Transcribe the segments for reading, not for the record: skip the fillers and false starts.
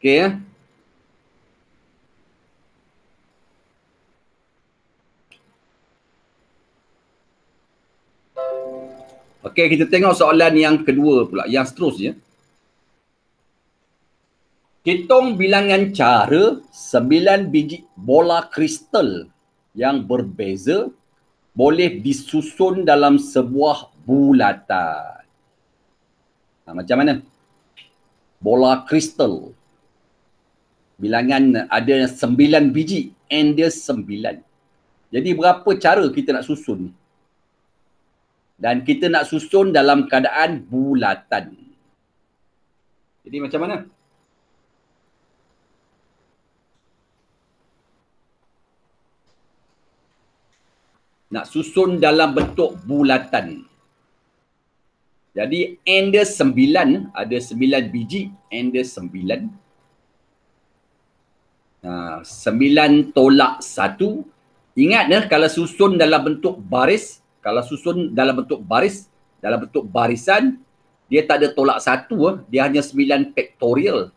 Okey ya. Okey, kita tengok soalan yang kedua pula, yang seterusnya. Hitung bilangan cara 9 biji bola kristal yang berbeza boleh disusun dalam sebuah bulatan. Macam mana? Bola kristal. Bilangan ada 9 biji, and dia 9. Jadi berapa cara kita nak susun ni? Dan kita nak susun dalam keadaan bulatan. Jadi macam mana? Nak susun dalam bentuk bulatan. Jadi n dia 9, ada 9 biji, n dia 9. 9 tolak 1. Ingat kalau susun dalam bentuk baris, dalam bentuk barisan, dia tak ada tolak 1, dia hanya 9 faktorial.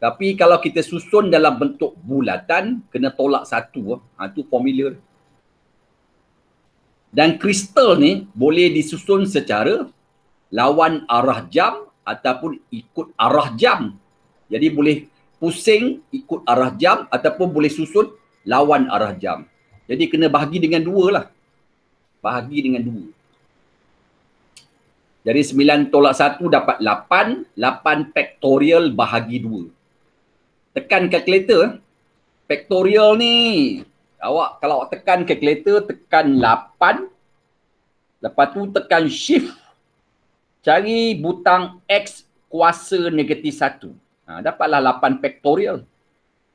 Tapi kalau kita susun dalam bentuk bulatan, kena tolak 1. Itu formula. Dan kristal ni boleh disusun secara lawan arah jam ataupun ikut arah jam. Jadi boleh pusing ikut arah jam ataupun boleh susun lawan arah jam. Jadi kena bahagi dengan 2 lah. Bahagi dengan 2. Jadi 9 tolak 1 dapat 8. 8 faktorial bahagi 2. Tekan kalkulator. Faktorial ni, kalau awak tekan kalkulator, tekan 8. Lepas tu tekan shift. Cari butang X kuasa negatif 1. Dapatlah 8 faktorial.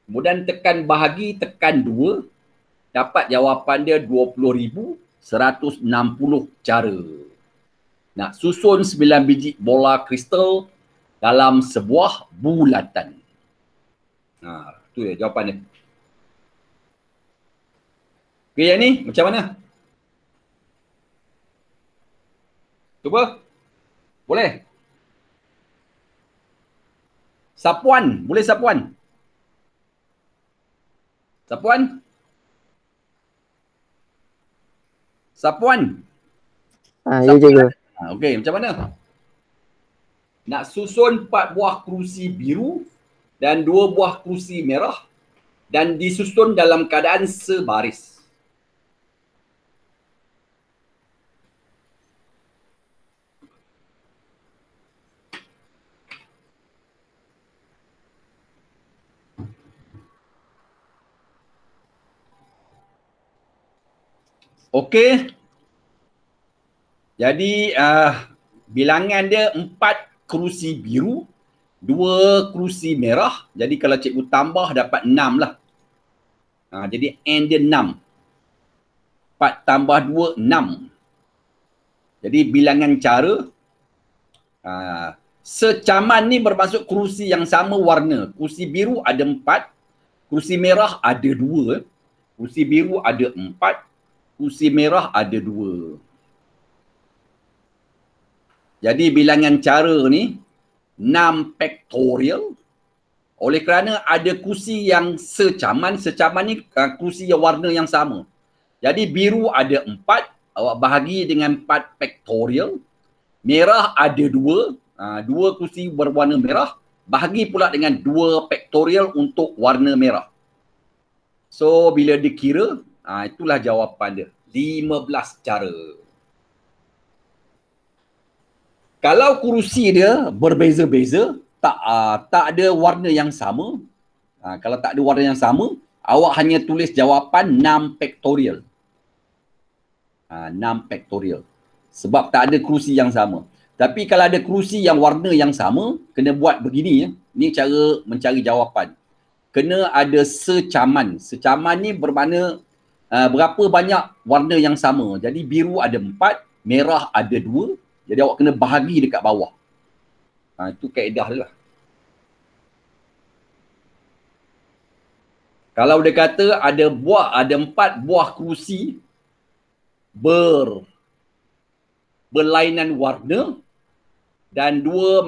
Kemudian tekan bahagi, tekan 2. Dapat jawapan dia 20,160 cara. Nak susun 9 biji bola kristal dalam sebuah bulatan. Tu dia jawapan dia. Okey, yang ni macam mana? Cuba. Boleh? Sapuan. Boleh sapuan? Sapuan? Sapuan? Ya cikgu. Okey, macam mana? Nak susun 4 buah kerusi biru dan 2 buah kerusi merah dan disusun dalam keadaan sebaris. Okey. Jadi bilangan dia 4 kerusi biru, 2 kerusi merah. Jadi kalau cikgu tambah dapat 6 lah. Jadi n dia 6. 4 tambah 2, 6. Jadi bilangan cara secaman ni bermaksud kerusi yang sama warna. Kerusi biru ada 4, kerusi merah ada 2, kerusi biru ada 4, kerusi merah ada 2. Jadi bilangan cara ni 6 faktorial. Oleh kerana ada kerusi yang secaman ni kerusi yang warna yang sama. Jadi biru ada 4, awak bahagi dengan 4 faktorial. Merah ada 2, 2 kerusi berwarna merah. Bahagi pula dengan 2 faktorial untuk warna merah. So bila dikira, itulah jawapan dia. 15 cara. Kalau kerusi dia berbeza-beza, tak ada warna yang sama. Kalau tak ada warna yang sama, awak hanya tulis jawapan 6 faktorial. 6 faktorial. Sebab tak ada kerusi yang sama. Tapi kalau ada kerusi yang warna yang sama, kena buat begini ya. Ini cara mencari jawapan. Kena ada secaman. Secaman ni bermakna berapa banyak warna yang sama. Jadi biru ada 4, merah ada 2. Jadi awak kena bahagi dekat bawah. Itu kaedah dia lah. Kalau dia kata ada 4 buah kerusi berlainan warna dan 2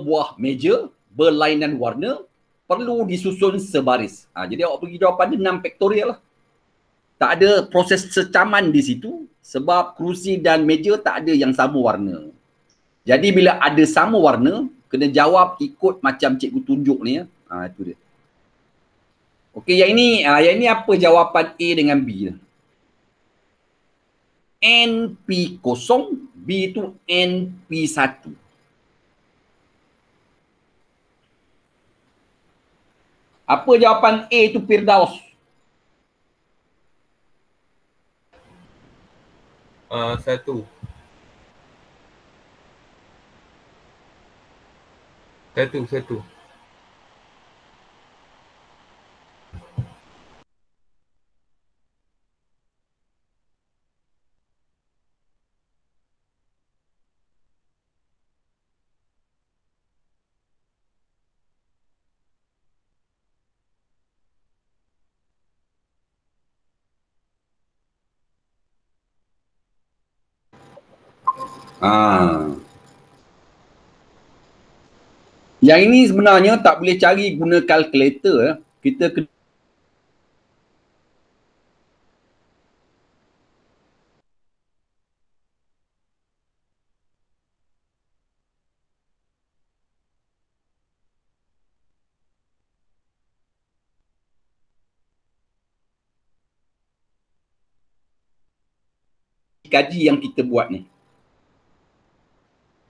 buah meja berlainan warna, perlu disusun sebaris. Jadi awak bagi jawapan dia 6 faktorial lah. Tak ada proses secaman di situ sebab kerusi dan meja tak ada yang sama warna. Jadi bila ada sama warna, kena jawab ikut macam cikgu tunjuk ni ya. Itu dia. Okey, yang ini apa jawapan A dengan B? NP0, B itu NP1. Apa jawapan A itu Firdaus? Satu. Yang ini sebenarnya tak boleh cari guna kalkulator. Kita kena kaji yang kita buat ni.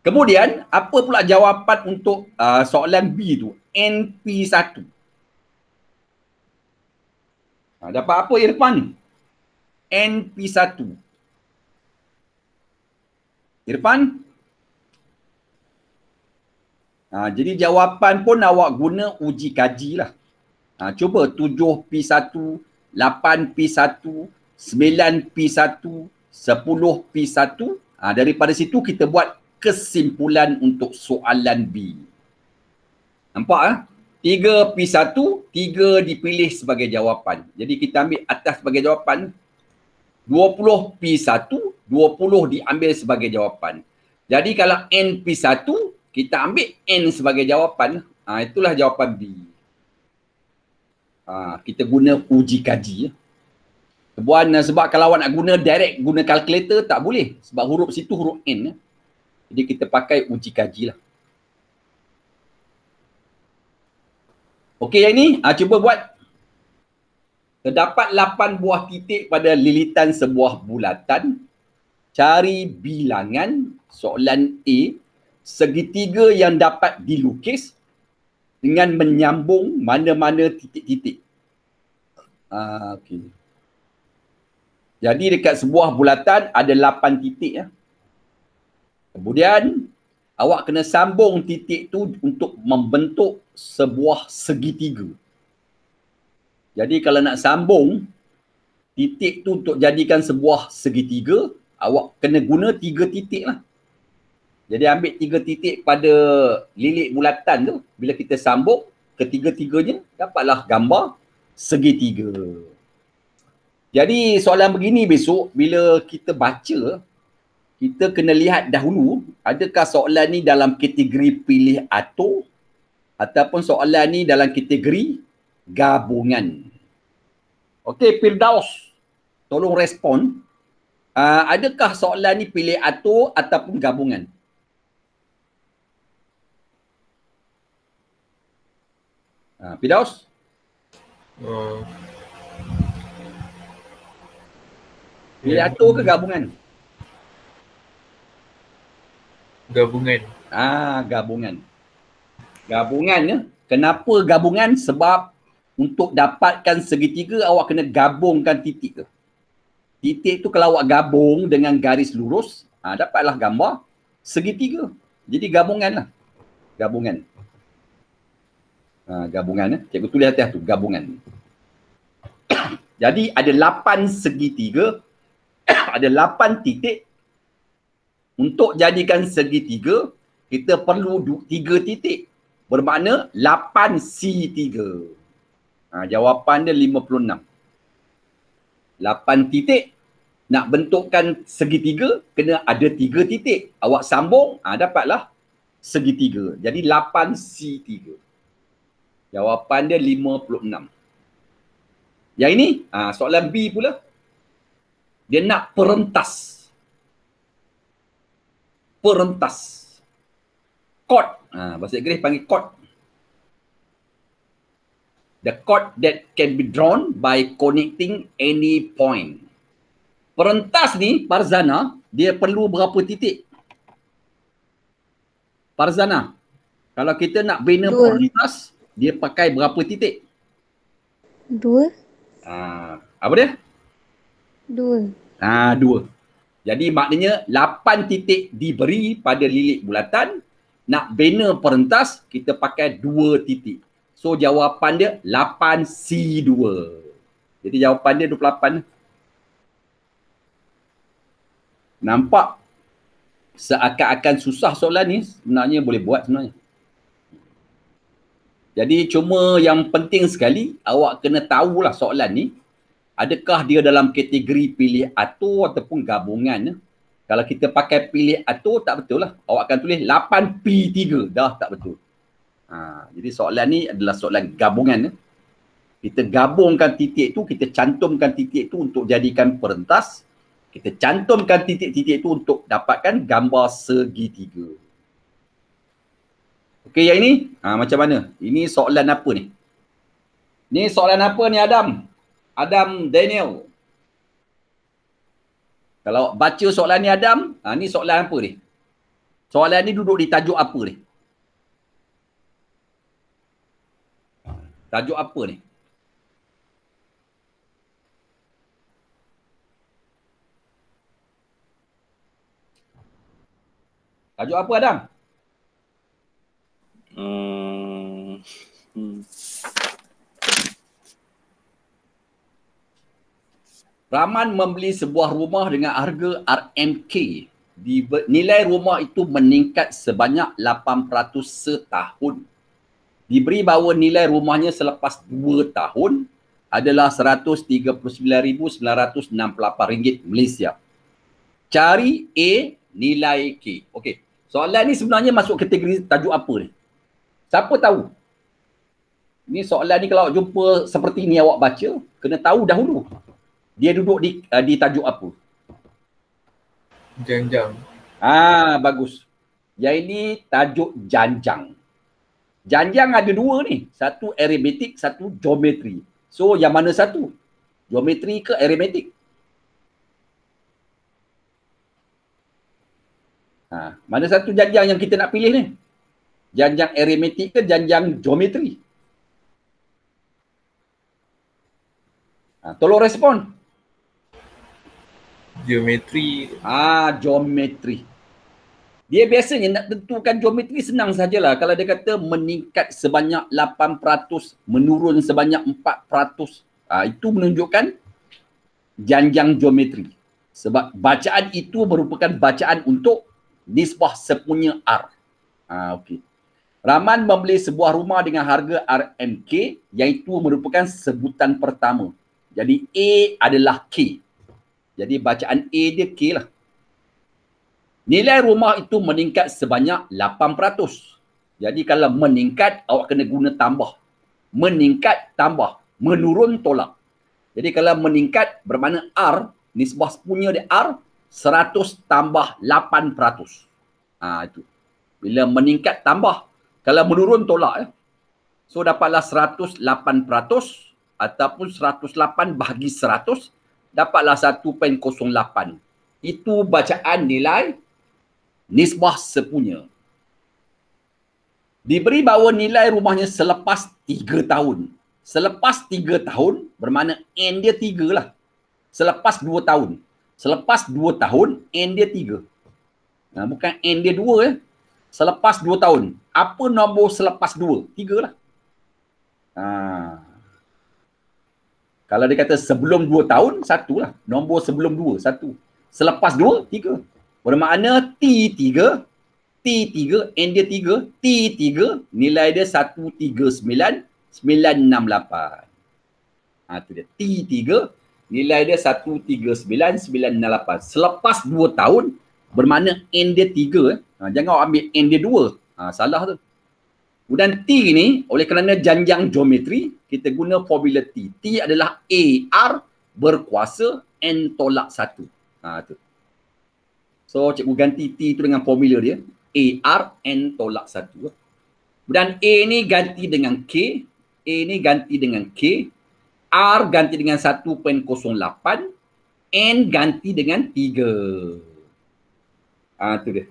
Kemudian, apa pula jawapan untuk soalan B tu? NP1. Dapat apa Irfan? NP1. Irfan? Jadi jawapan pun awak guna uji kaji lah. Cuba 7P1, 8P1, 9P1, 10P1. Daripada situ kita buat kesimpulan untuk soalan B. Nampak 3P1, 3 dipilih sebagai jawapan. Jadi kita ambil atas sebagai jawapan. 20P1, 20 diambil sebagai jawapan. Jadi kalau NP1, kita ambil N sebagai jawapan. Itulah jawapan B. Kita guna uji kaji. Sebab kalau awak nak guna direct, guna kalkulator tak boleh. Sebab huruf situ huruf N. Jadi kita pakai uji kaji lah. Okey, yang ini cuba buat. Terdapat 8 buah titik pada lilitan sebuah bulatan. Cari bilangan soalan A, segitiga yang dapat dilukis dengan menyambung mana-mana titik-titik. Okey. Jadi dekat sebuah bulatan ada 8 titik ya. Kemudian awak kena sambung titik tu untuk membentuk sebuah segitiga. Jadi kalau nak sambung titik tu untuk jadikan sebuah segitiga, awak kena guna 3 titik lah. Jadi ambil 3 titik pada lilit bulatan tu, bila kita sambung ketiga-tiganya, dapatlah gambar segitiga. Jadi soalan begini besok, bila kita baca, kita kena lihat dahulu adakah soalan ni dalam kategori pilih atur ataupun soalan ni dalam kategori gabungan. Okey, Firdaus, tolong respon. Adakah soalan ni pilih atur ataupun gabungan? Firdaus? Pilih atur ke gabungan? Gabungan. Gabungan. Gabungan ya. Kenapa gabungan? Sebab untuk dapatkan segitiga awak kena gabungkan titik tu. Titik tu kalau awak gabung dengan garis lurus, dapatlah gambar segitiga. Jadi gabungan lah. Gabungan. Gabungan ya. Cikgu tulis atas tu, gabungan. Jadi ada 8 segitiga, ada 8 titik. Untuk jadikan segitiga, kita perlu 3 titik. Bermakna 8C3. Jawapan dia 56. 8 titik. Nak bentukkan segitiga, kena ada 3 titik. Awak sambung, dapatlah segitiga. Jadi 8C3. Jawapan dia 56. Yang ini, soalan B pula. Dia nak perentas. Perentas. Chord. Bahasa Inggeris panggil chord. The chord that can be drawn by connecting any point. Perentas ni, Farzana, dia perlu berapa titik? Farzana, kalau kita nak bina perentas, dia pakai berapa titik? 2. Apa dia? 2. 2. Jadi maknanya 8 titik diberi pada lilit bulatan. Nak bina perentas, kita pakai 2 titik. So jawapan dia 8C2. Jadi jawapan dia 28. Nampak seakan-akan susah soalan ni, sebenarnya boleh buat sebenarnya. Jadi cuma yang penting sekali, awak kena tahulah soalan ni, adakah dia dalam kategori pilih atur ataupun gabungan. Kalau kita pakai pilih atur, tak betul lah. Awak akan tulis 8P3. Dah tak betul. Jadi soalan ni adalah soalan gabungan. Kita gabungkan titik tu, kita cantumkan titik tu untuk jadikan perentas. Kita cantumkan titik-titik tu untuk dapatkan gambar segitiga. Okey, yang ini macam mana? Ini soalan apa ni? Ni soalan apa ni Adam? Adam Daniel. Kalau baca soalan ni Adam, ni soalan apa ni? Soalan ni duduk di tajuk apa ni? Tajuk apa ni? Tajuk apa Adam? Rahman membeli sebuah rumah dengan harga RMK. Nilai rumah itu meningkat sebanyak 8% setahun. Diberi bahawa nilai rumahnya selepas 2 tahun adalah RM139,968 Malaysia. Cari A, nilai K. Okey. Soalan ni sebenarnya masuk kategori tajuk apa ni? Siapa tahu? Ni soalan ni kalau jumpa seperti ni awak baca, kena tahu dahulu. Dia duduk di tajuk apa? Janjang. Bagus. Yang ini tajuk janjang. Janjang ada 2 ni. Satu aritmetik, satu geometri. So yang mana satu? Geometri ke aritmetik? Mana satu janjang yang kita nak pilih ni? Janjang aritmetik ke janjang geometri? Tolong respon. Geometri. Geometri. Dia biasanya nak tentukan geometri senang sajalah. Kalau dia kata meningkat sebanyak 8%, menurun sebanyak 4%. Itu menunjukkan janjang geometri. Sebab bacaan itu merupakan bacaan untuk nisbah sepunya R. Okey. Rahman membeli sebuah rumah dengan harga RMK, iaitu merupakan sebutan pertama. Jadi A adalah K. Jadi bacaan A dia K lah. Nilai rumah itu meningkat sebanyak 8%. Jadi kalau meningkat, awak kena guna tambah. Meningkat, tambah. Menurun, tolak. Jadi kalau meningkat, bermakna R, nisbah sepunya dia R, 100 tambah 8%. Itu. Bila meningkat, tambah. Kalau menurun, tolak. So dapatlah 108% ataupun 108 bahagi 100, dapatlah 1.08. Itu bacaan nilai nisbah sepunya. Diberi bahawa nilai rumahnya selepas 3 tahun. Selepas 3 tahun bermakna N dia 3 lah. Selepas 2 tahun. Selepas 2 tahun N dia 3. Bukan N dia 2 Selepas 2 tahun. Apa nombor selepas 2? 3 lah. Kalau dia kata sebelum 2 tahun, 1 lah. Nombor sebelum 2, 1. Selepas 2, 3. Bermakna T3, N dia 3, T3, nilai dia 139,968. Itu dia. T3, nilai dia 139,968. Selepas 2 tahun, bermakna N dia 3. Jangan awak ambil N dia 2. Salah tu. Kemudian T ni, oleh kerana janjang geometri, kita guna formula T. T adalah AR berkuasa N tolak 1. Tu. So, cikgu ganti T tu dengan formula dia. AR N tolak 1. Kemudian A ni ganti dengan K. A ni ganti dengan K. R ganti dengan 1.08. N ganti dengan 3. Tu dia.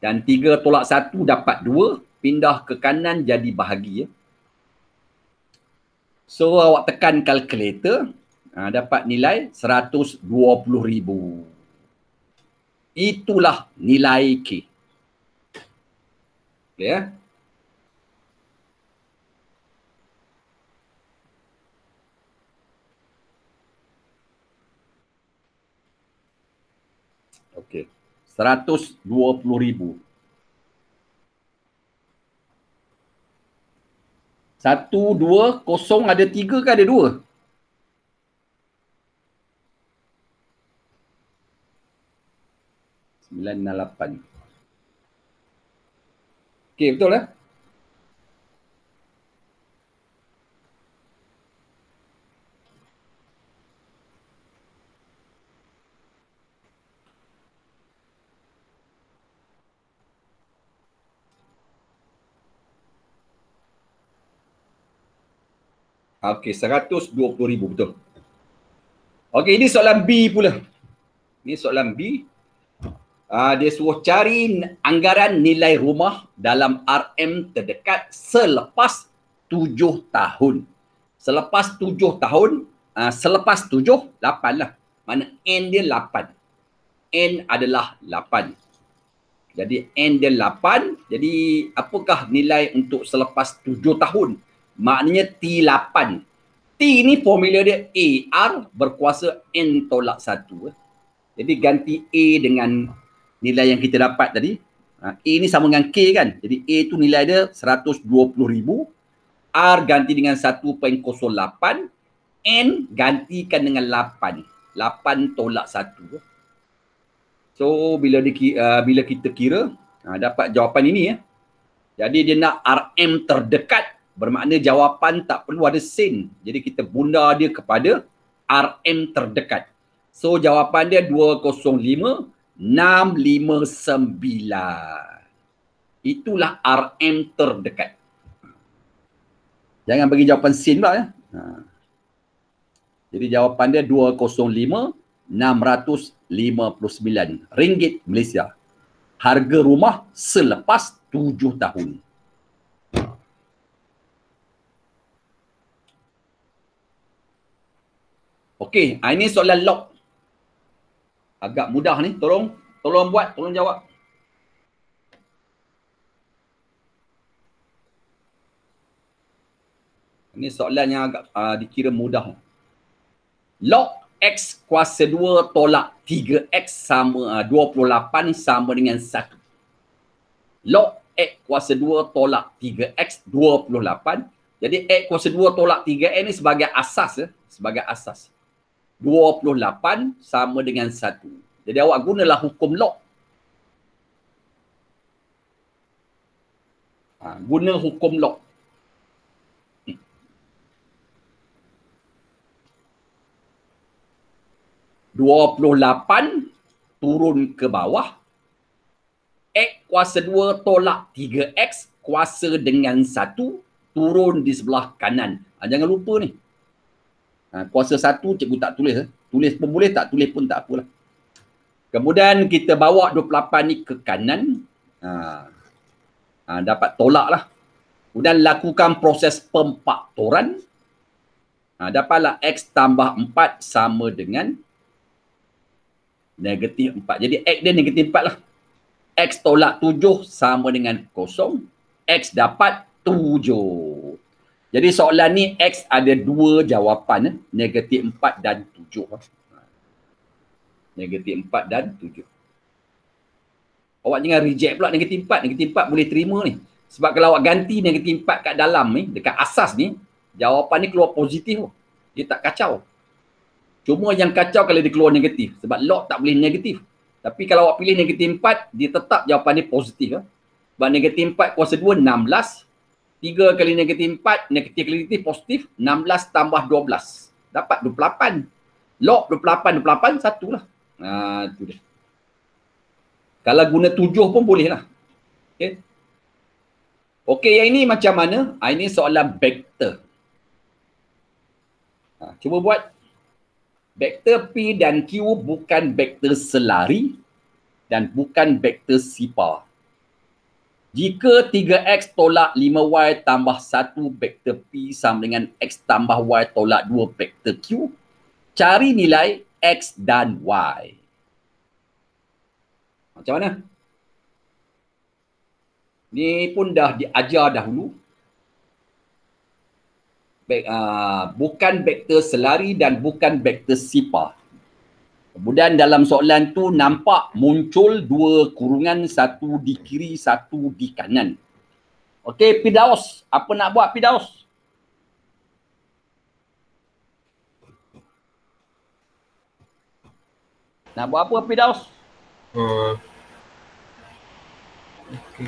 Dan 3 tolak 1 dapat 2. Pindah ke kanan jadi bahagi. So, awak tekan kalkulator. Dapat nilai 120,000. Itulah nilai K. Clear? Okey. 120,000. 1, 2, 0 ada 3 ke ada 2? Sembilan dan 8. Okey, betul lah. Okey, 120,000 betul. Okey, ini soalan B pula. Ini soalan B. Dia suruh cari anggaran nilai rumah dalam RM terdekat selepas 7 tahun. Selepas 7 tahun, selepas 7, 8 lah. Mana N dia 8. N adalah 8. Jadi N dia 8. Jadi apakah nilai untuk selepas 7 tahun? Maknanya T8. T ni formula dia AR berkuasa N tolak 1. Jadi ganti A dengan nilai yang kita dapat tadi. A ni sama dengan K kan. Jadi A tu nilai dia 120,000. R ganti dengan 1.08. N gantikan dengan 8. 8 tolak 1. So bila kita kira, dapat jawapan ini ya. Jadi dia nak RM terdekat. Bermakna jawapan tak perlu ada sen. Jadi kita bunda dia kepada RM terdekat. So jawapan dia 205,659. Itulah RM terdekat. Jangan bagi jawapan sen pula ya. Jadi jawapan dia 205,659 ringgit Malaysia. Harga rumah selepas 7 tahun. Okey, ini soalan log. Agak mudah ni, tolong buat, tolong jawab. Ini soalan yang agak dikira mudah. Log X kuasa 2 tolak 3X sama 28 sama dengan 1. Log X kuasa 2 tolak 3X 28. Jadi X kuasa 2 tolak 3X ni sebagai asas. Sebagai asas. 28 sama dengan 1. Jadi awak gunalah hukum log. Guna hukum log. (28) turun ke bawah. X kuasa 2 tolak 3X kuasa dengan 1 turun di sebelah kanan. Jangan lupa ni. Kuasa 1 cikgu tak tulis. Tulis pun boleh, tak tulis pun tak apalah. Kemudian kita bawa 28 ni ke kanan. Dapat tolak lah. Kemudian lakukan proses pemfaktoran. Dapatlah X tambah 4 sama dengan negatif 4. Jadi X dia negatif 4 lah. X tolak 7 sama dengan 0. X dapat 7. Jadi soalan ni X ada 2 jawapan. Negatif 4 dan 7. Negatif 4 dan 7. Awak jangan reject pula negatif 4. Negatif 4 boleh terima ni. Sebab kalau awak ganti negatif 4 kat dalam ni, dekat asas ni, jawapan ni keluar positif. Dia tak kacau. Cuma yang kacau kalau dia keluar negatif. Sebab log tak boleh negatif. Tapi kalau awak pilih negatif 4, dia tetap jawapan dia positif. Sebab negatif 4 kuasa 2, 16. 3 kali negatif 4, negatif positif, 16 tambah 12. Dapat 28. Log 28, 1 lah. Itu dia. Kalau guna 7 pun boleh lah. Okay. Okey, yang ini macam mana? Ini soalan vektor. Cuba buat. Vektor P dan Q bukan vektor selari dan bukan vektor sifar. Jika 3x tolak 5y tambah 1 vektor P sama dengan x tambah y tolak 2 vektor Q, cari nilai x dan y. Macam mana? Ni pun dah diajar dahulu. Bukan vektor selari dan bukan vektor sifar. Kemudian dalam soalan tu nampak muncul 2 kurungan, 1 di kiri, 1 di kanan. Okey, Firdaus. Apa nak buat, Firdaus? Nak buat apa, Firdaus? Okay.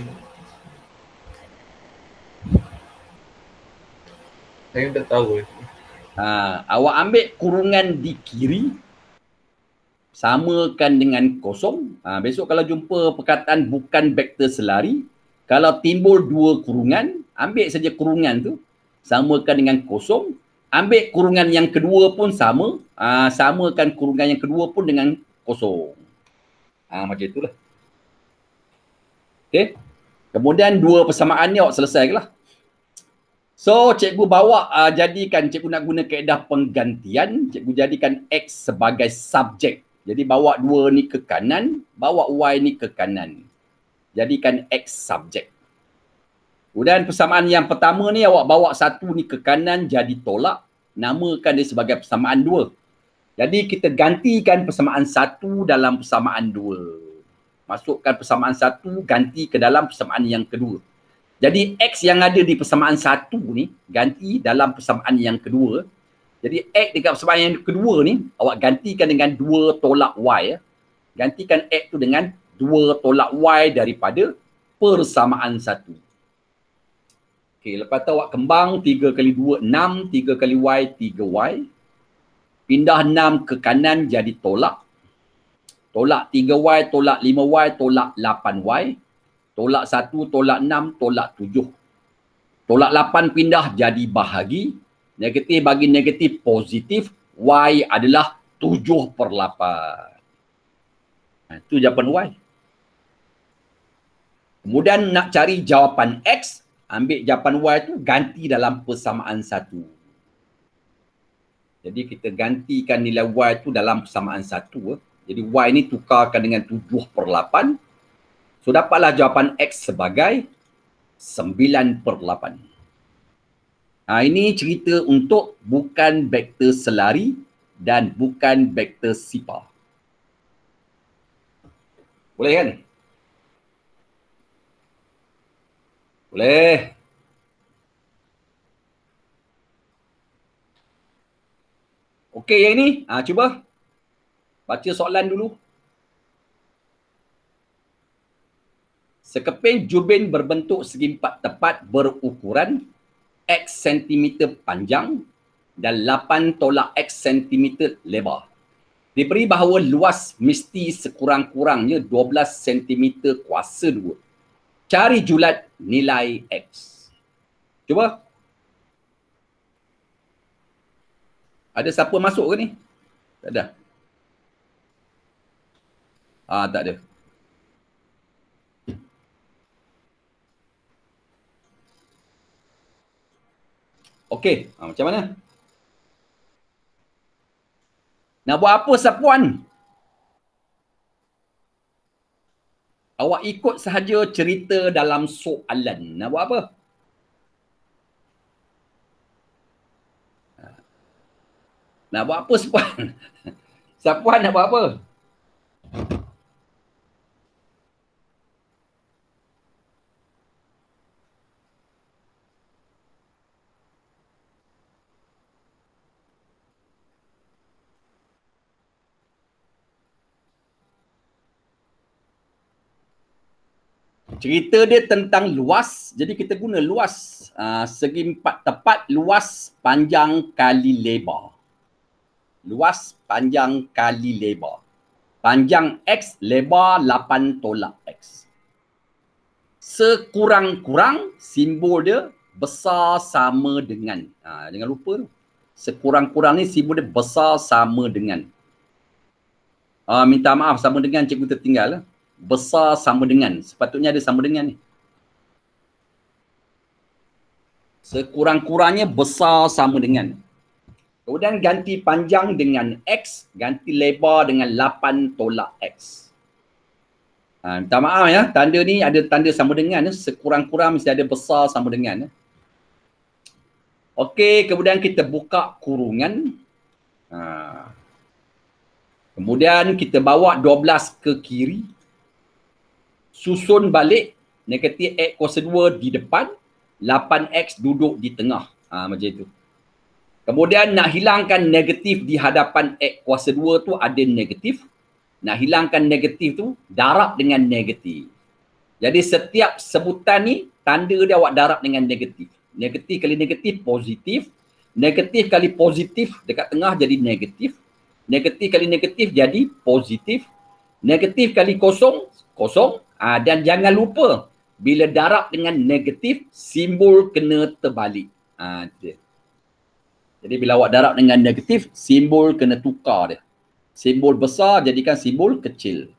Saya tak tahu. Awak ambil kurungan di kiri, samakan dengan kosong. Besok kalau jumpa perkataan bukan vektor selari, kalau timbul 2 kurungan, ambil saja kurungan tu, samakan dengan kosong. Ambil kurungan yang kedua pun sama, samakan kurungan yang kedua pun dengan kosong. Macam itulah. Okey. Kemudian 2 persamaan ni awak selesai ke lah. So, cikgu bawa jadikan, cikgu nak guna kaedah penggantian, cikgu jadikan X sebagai subjek. Jadi bawa 2 ni ke kanan, bawa Y ni ke kanan. Jadikan X subjek. Kemudian persamaan yang pertama ni awak bawa 1 ni ke kanan jadi tolak, namakan dia sebagai persamaan 2. Jadi kita gantikan persamaan 1 dalam persamaan 2. Masukkan persamaan 1, ganti ke dalam persamaan yang kedua. Jadi X yang ada di persamaan 1 ni, ganti dalam persamaan yang kedua. Jadi X dekat persamaan yang kedua ni, awak gantikan dengan 2 tolak Y. Gantikan X tu dengan 2 tolak Y daripada persamaan 1. Okey, lepas tu awak kembang 3 kali 2, 6. 3 kali Y, 3Y. Pindah 6 ke kanan jadi tolak. Tolak 3Y, tolak 5Y, tolak 8Y. Tolak 1, tolak 6, tolak 7. Tolak 8 pindah jadi bahagi. Negatif bagi negatif positif. Y adalah 7/8. Itu jawapan Y. Kemudian nak cari jawapan X. Ambil jawapan Y tu ganti dalam persamaan 1. Jadi kita gantikan nilai Y tu dalam persamaan 1. Jadi Y ni tukarkan dengan 7/8. So, dapatlah jawapan X sebagai 9/8. Ini cerita untuk bukan vektor selari dan bukan vektor sifar. Boleh kan? Boleh. Okey, yang ini. Cuba. Baca soalan dulu. Sekeping jubin berbentuk segi empat tepat berukuran X cm panjang dan 8 tolak X cm lebar. Diberi bahawa luas mesti sekurang-kurangnya 12 cm kuasa 2. Cari julat nilai X. Cuba. Ada siapa masuk ke ni? Tak ada. Tak ada. Okey, macam mana? Nak buat apa, Sapuan? Awak ikut sahaja cerita dalam soalan. Nak buat apa? Nak buat apa, Sapuan? Sapuan nak buat apa? Cerita dia tentang luas. Jadi kita guna luas. Segi 4 tepat, luas, panjang kali lebar. Luas, panjang kali lebar. Panjang X, lebar 8 tolak X. Sekurang-kurang simbol dia besar sama dengan. Jangan lupa tu. Sekurang-kurang ni simbol dia besar sama dengan. Minta maaf, sama dengan cikgu tertinggal. Besar sama dengan. Sepatutnya ada sama dengan ni. Sekurang-kurangnya besar sama dengan. Kemudian ganti panjang dengan X, ganti lebar dengan 8 tolak X. Minta maaf ya, tanda ni ada tanda sama dengan. Sekurang-kurang mesti ada besar sama dengan. Okey, kemudian kita buka kurungan. Kemudian kita bawa 12 ke kiri. Susun balik, negatif X kuasa 2 di depan, 8X duduk di tengah. Macam itu. Kemudian nak hilangkan negatif di hadapan X kuasa 2 tu ada negatif. Nak hilangkan negatif tu, darab dengan negatif. Jadi setiap sebutan ni, tanda dia awak darab dengan negatif. Negatif kali negatif, positif. Negatif kali positif, dekat tengah jadi negatif. Negatif kali negatif jadi positif. Negatif kali kosong, kosong. Dan jangan lupa, bila darab dengan negatif, simbol kena terbalik. Jadi bila awak darab dengan negatif, simbol kena tukar dia. Simbol besar jadikan simbol kecil.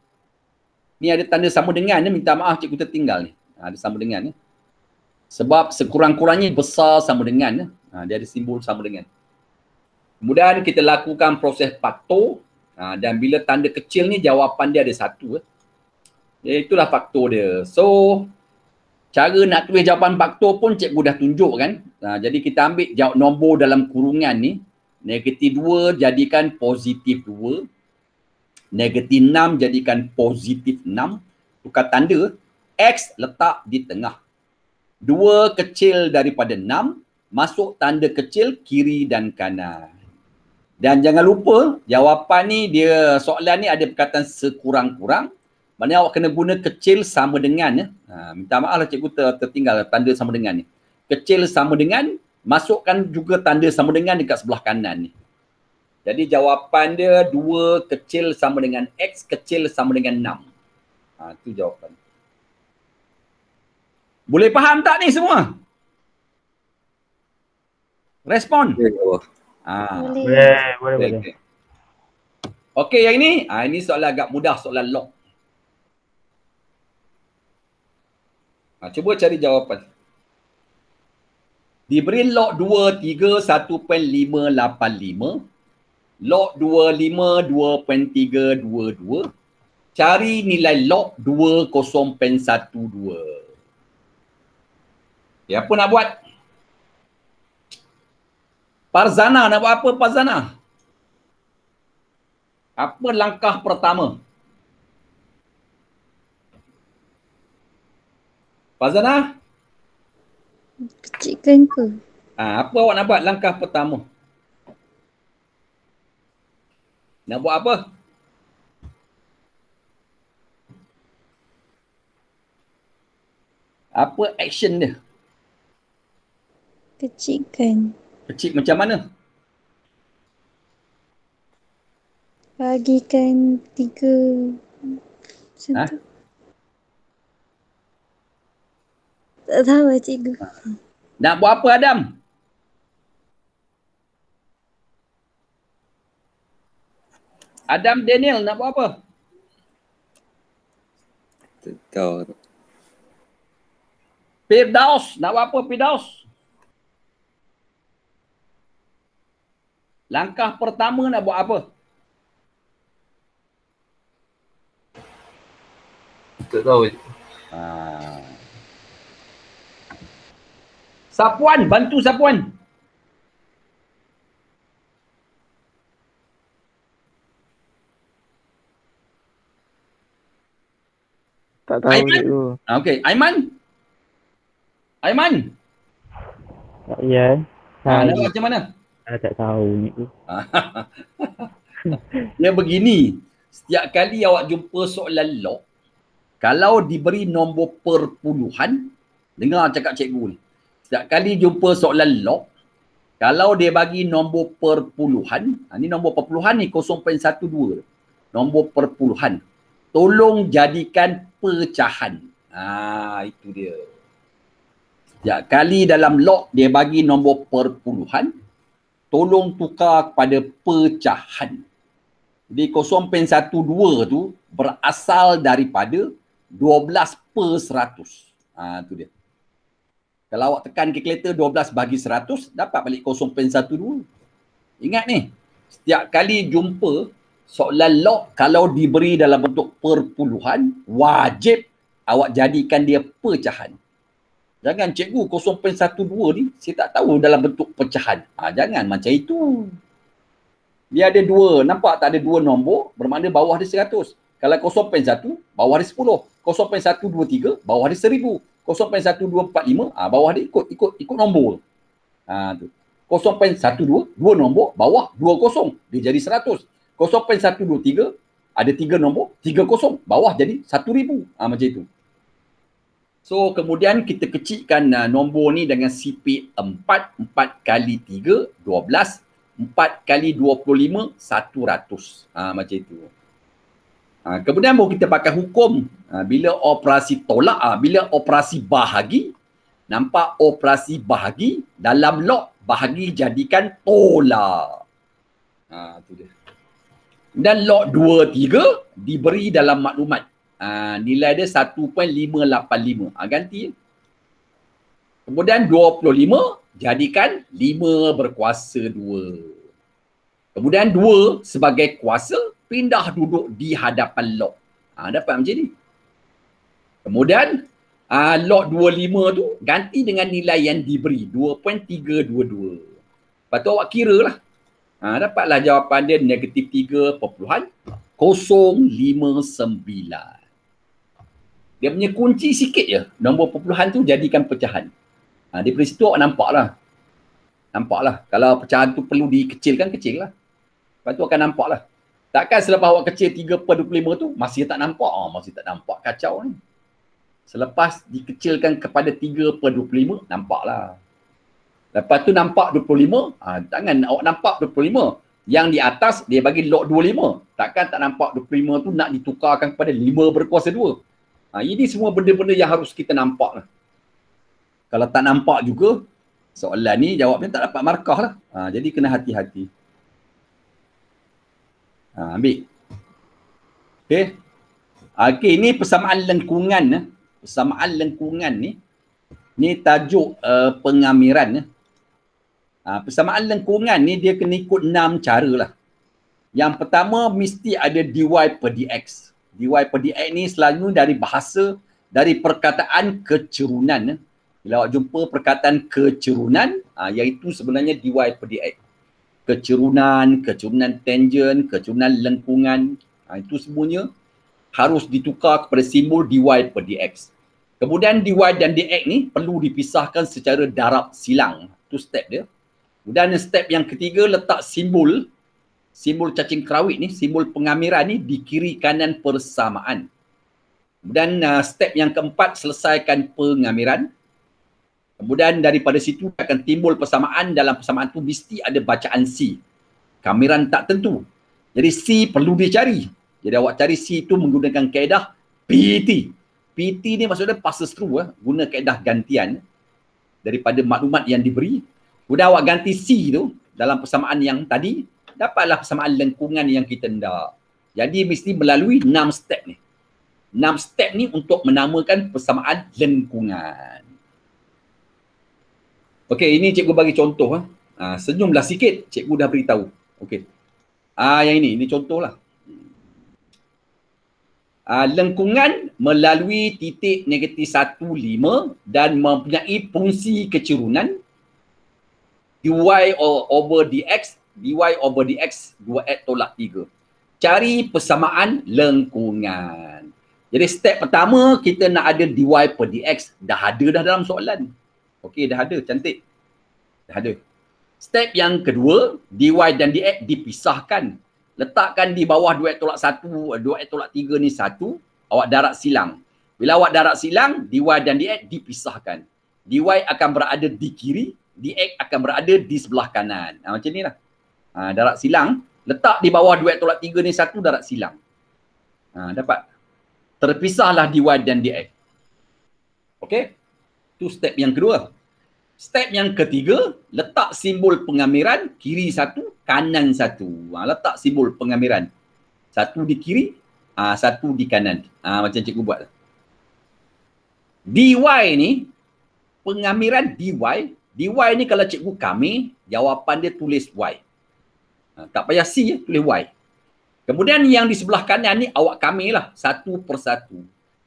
Ni ada tanda sama dengan ni, minta maaf cikgu tertinggal ni. Ada sama dengan ni. Sebab sekurang-kurangnya besar sama dengan. Dia ada simbol sama dengan. Kemudian kita lakukan proses faktor. Dan bila tanda kecil ni jawapan dia ada satu. Itulah faktor dia. So, cara nak tulis jawapan faktor pun cikgu dah tunjuk kan. Jadi kita ambil jawab nombor dalam kurungan ni. Negatif 2 jadikan positif 2. Negatif 6 jadikan positif 6. Tukar tanda. X letak di tengah. 2 kecil daripada 6. Masuk tanda kecil kiri dan kanan. Dan jangan lupa jawapan ni dia, soalan ni ada perkataan sekurang-kurang. Maknanya awak kena guna kecil sama dengan. Minta maaf lah cikgu tertinggal tanda sama dengan ni. Kecil sama dengan, masukkan juga tanda sama dengan dekat sebelah kanan ni. Jadi jawapan dia 2 kecil sama dengan X kecil sama dengan 6. Itu jawapan. Boleh faham tak ni semua? Respon? Boleh. Okey, yang ini soalan agak mudah, soalan log. Cuba cari jawapan. Diberi log 23 1.585, log 25 2.322. Cari nilai log 20.12. Apa nak buat? Farzana nak buat apa Farzana? Apa langkah pertama? Farzana? Kecilkan ke? Apa awak nak buat langkah pertama? Nak buat apa? Apa action dia? Kecilkan. Kecil macam mana? Bagikan 3 macam tu. Tak tahu lah cikgu. Nak buat apa Adam? Adam Daniel nak buat apa? Tak tahu. Firdaus nak buat apa Firdaus? Langkah pertama nak buat apa? Tak tahu. Sapuan, bantu Sapuan. Tak tahu cikgu. Okey, Aiman. Aiman. Ya. Nak buat macam mana? Tak tahu cikgu. Dia begini, setiap kali awak jumpa soalan log, kalau diberi nombor perpuluhan, dengar cakap cikgu ni. Setiap kali jumpa soalan log, kalau dia bagi nombor perpuluhan, ni nombor perpuluhan ni 0.12. Nombor perpuluhan. Tolong jadikan pecahan. Itu dia. Setiap kali dalam log dia bagi nombor perpuluhan, tolong tukar kepada pecahan. Jadi 0.12 tu berasal daripada 12/100. Tu dia. Kalau awak tekan kalkulator 12 bagi 100, dapat balik 0.12. Ingat ni, setiap kali jumpa soalan log kalau diberi dalam bentuk perpuluhan, wajib awak jadikan dia pecahan. Jangan cikgu 0.12 ni saya tak tahu dalam bentuk pecahan. Jangan macam itu. Dia ada dua, nampak tak ada dua nombor, bermakna bawah dia 100. Kalau 0.1, bawah dia 10. 0.123, bawah dia 1000. 0.1245, bawah dia ikut nombor. Tu. 0.12, dua nombor, bawah 20, dia jadi 100. 0.123, ada 3 nombor, 30, bawah jadi 1000. Macam itu. So, kemudian kita kecilkan nombor ni dengan CP 4. 4 kali 3, 12. 4 kali 25, 100. Macam itu. Kemudian baru kita pakai hukum. Bila operasi tolak, bila operasi bahagi, nampak operasi bahagi dalam log bahagi jadikan tolak. Tu dia. Dan log 23 diberi dalam maklumat. Nilai dia 1.585. Ganti. Kemudian 25 jadikan 5 berkuasa 2. Kemudian 2 sebagai kuasa pindah duduk di hadapan log. Dapat macam ni. Kemudian log 25 tu ganti dengan nilai yang diberi 2.322. Lepas tu awak kira lah. Dapatlah jawapan dia negatif 3.059. Dia punya kunci sikit je. Nombor perpuluhan tu jadikan pecahan. Daripada situ awak nampak lah. Kalau pecahan tu perlu dikecilkan, kecil lah. Lepas tu akan nampak lah. Takkan selepas awak kecil 3/25 tu masih tak nampak. Masih tak nampak, kacau ni. Selepas dikecilkan kepada 3/25, nampak lah. Lepas tu nampak 25, jangan awak nampak 25. Yang di atas dia bagi log 25. Takkan tak nampak 25 tu nak ditukarkan kepada 5 berkuasa 2. Ini semua benda-benda yang harus kita nampak lah. Kalau tak nampak juga, soalan ni jawabnya tak dapat markah lah. Jadi kena hati-hati. Ambil. Okey. Okey, ni persamaan lengkungan. Persamaan lengkungan ni tajuk pengamiran. Persamaan lengkungan ni dia kena ikut 6 cara lah. Yang pertama mesti ada dy per dx. Dy per dx ni selalu dari bahasa, dari perkataan kecerunan. Bila awak jumpa perkataan kecerunan, iaitu sebenarnya dy per dx. Kecerunan tangent, kecerunan lengkungan, itu semuanya harus ditukar kepada simbol dy per dx. Kemudian dy dan dx ni perlu dipisahkan secara darab silang. Itu step dia. Kemudian step yang ketiga letak simbol cacing kerawit ni, simbol pengamiran ni di kiri kanan persamaan. Kemudian step yang keempat selesaikan pengamiran. Kemudian daripada situ akan timbul persamaan. Dalam persamaan tu mesti ada bacaan C. Kamiran tak tentu. Jadi C perlu dicari. Jadi awak cari C tu menggunakan kaedah PT. PT ni maksudnya passes through. Guna kaedah gantian daripada maklumat yang diberi. Kemudian awak ganti C tu dalam persamaan yang tadi, dapatlah persamaan lengkungan yang kita nak. Jadi mesti melalui 6 step ni. 6 step ni untuk menamakan persamaan lengkungan. Okey, ini cikgu bagi contoh. Senyumlah sikit, cikgu dah beritahu. Okey. Yang ini contohlah. Lengkungan melalui titik negatif 1,5 dan mempunyai fungsi kecerunan dy over dx, 2x tolak 3. Cari persamaan lengkungan. Jadi step pertama kita nak ada dy per dx. Dah ada dah dalam soalan. Okey, dah ada, cantik. Dah ada. Step yang kedua, dy dan dx dipisahkan. Letakkan di bawah 2x tolak 1, 2x tolak 3 ni 1. Awak darab silang. Bila awak darab silang, dy dan dx dipisahkan. Dy akan berada di kiri, dx akan berada di sebelah kanan. Macam ni lah. Darab silang, letak di bawah 2x tolak 3 ni satu darab silang. Dapat. Terpisahlah dy dan dx. Okey? Itu step yang kedua. Step yang ketiga, letak simbol pengamiran, kiri satu, kanan satu. Letak simbol pengamiran. Satu di kiri, satu di kanan. Macam cikgu buat. dy ni, pengamiran dy ni kalau cikgu kami, jawapan dia tulis y. Tak payah c, tulis y. Kemudian yang di sebelah kanan ni awak kami lah, satu per satu.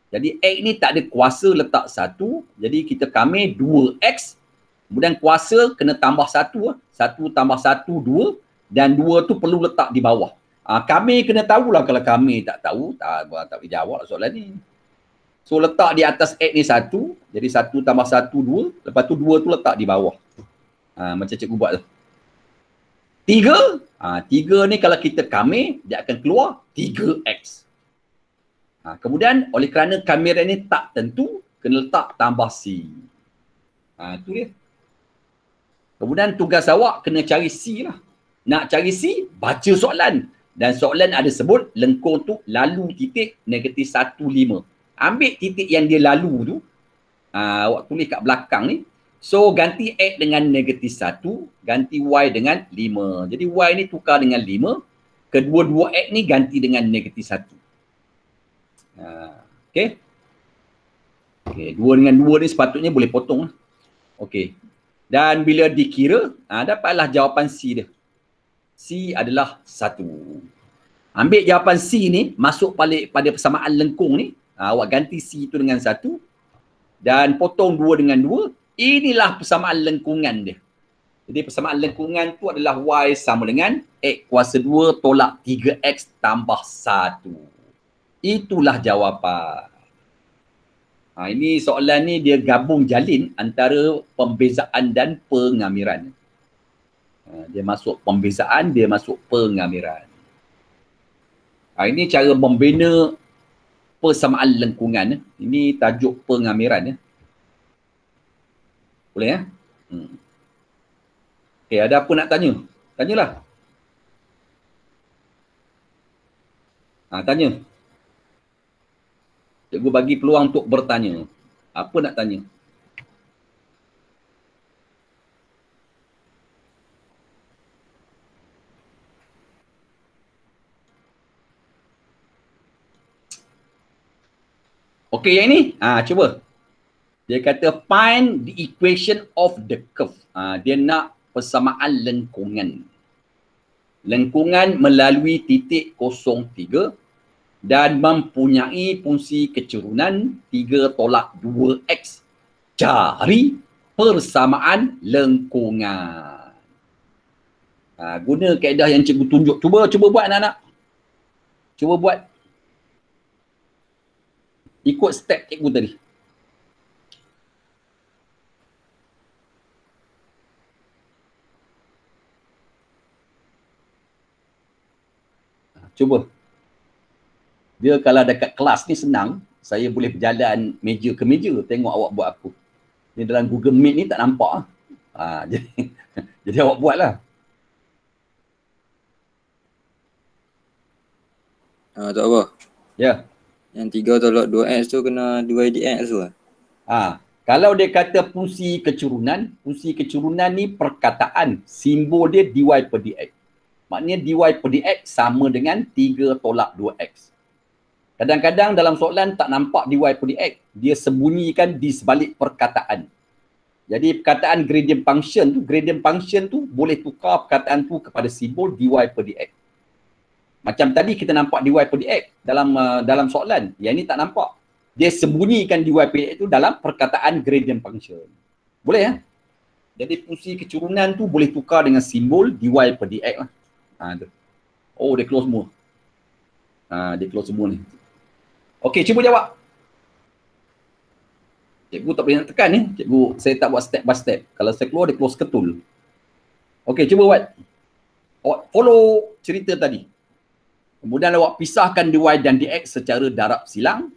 Jadi x ni tak ada kuasa letak satu, jadi kita kami 2x. Kemudian kuasa kena tambah satu, satu tambah satu, 2. Dan 2 tu perlu letak di bawah. Kami kena tahulah, kalau kami tak tahu, tak boleh jawab soalan ni. So letak di atas x ni 1, jadi 1 tambah 1, 2. Lepas tu 2 tu letak di bawah. Macam cikgu buat tu. 3, 3 ni kalau kita kami, dia akan keluar 3x. Kemudian oleh kerana kamera ni tak tentu, kena letak tambah c. Itu dia. Kemudian tugas awak kena cari c lah. Nak cari c, baca soalan. Dan soalan ada sebut lengkung tu lalu titik negatif 1,5. Ambil titik yang dia lalu tu, awak tulis kat belakang ni. So ganti x dengan negatif 1, ganti y dengan 5. Jadi y ni tukar dengan 5. Kedua-dua x ni ganti dengan negatif 1. Okey. Okey, 2 dengan 2 ni sepatutnya boleh potong. Okey. Dan bila dikira, dapatlah jawapan C dia. C adalah 1. Ambil jawapan C ni, masuk balik pada persamaan lengkung ni. Awak ganti C tu dengan 1. Dan potong 2 dengan 2. Inilah persamaan lengkungan dia. Jadi persamaan lengkungan tu adalah Y sama dengan X kuasa 2 tolak 3X tambah 1. Itulah jawapan. Ini soalan ni dia gabung jalin antara pembezaan dan pengamiran. Dia masuk pembezaan, dia masuk pengamiran. Ini cara membina persamaan lengkungan. Ini tajuk pengamiran. Boleh ya? Okey, ada apa nak tanya? Tanyalah. Tanya. Cikgu bagi peluang untuk bertanya. Apa nak tanya? Okey, yang ini. Cuba. Dia kata find the equation of the curve. Dia nak persamaan lengkungan. Lengkungan melalui titik 03 dan mempunyai fungsi kecurunan 3 tolak 2x. Cari persamaan lengkungan. Guna kaedah yang cikgu tunjuk. Cuba buat anak-anak. Cuba buat. Ikut step cikgu tadi. Cuba. Dia kalau dekat kelas ni senang, saya boleh berjalan meja ke meja tengok awak buat apa. Ni dalam Google Meet ni tak nampak. Jadi awak buatlah. Tak apa. Ya. Yang 3 tolak 2x tu kena 2 dx tu lah. Kalau dia kata fungsi kecurunan ni perkataan, simbol dia dy per dx. Maknanya dy per dx sama dengan 3 tolak 2x. Kadang-kadang dalam soalan tak nampak dy per dx. Dia sembunyikan di sebalik perkataan. Jadi perkataan gradient function tu boleh tukar perkataan tu kepada simbol dy per dx. Macam tadi kita nampak dy per dx dalam soalan. Yang ni tak nampak. Dia sembunyikan dy per dx tu dalam perkataan gradient function. Boleh ya? Jadi fungsi kecurunan tu boleh tukar dengan simbol dy per dx lah. Dia close semua. Dia close semua ni. Okey, cuba jawab. Cikgu tak boleh nak tekan ni. Cikgu, saya tak buat step by step. Kalau saya keluar, dia close ketul. Okey, cuba buat. Follow cerita tadi. Kemudian awak pisahkan dy dan dx secara darab silang.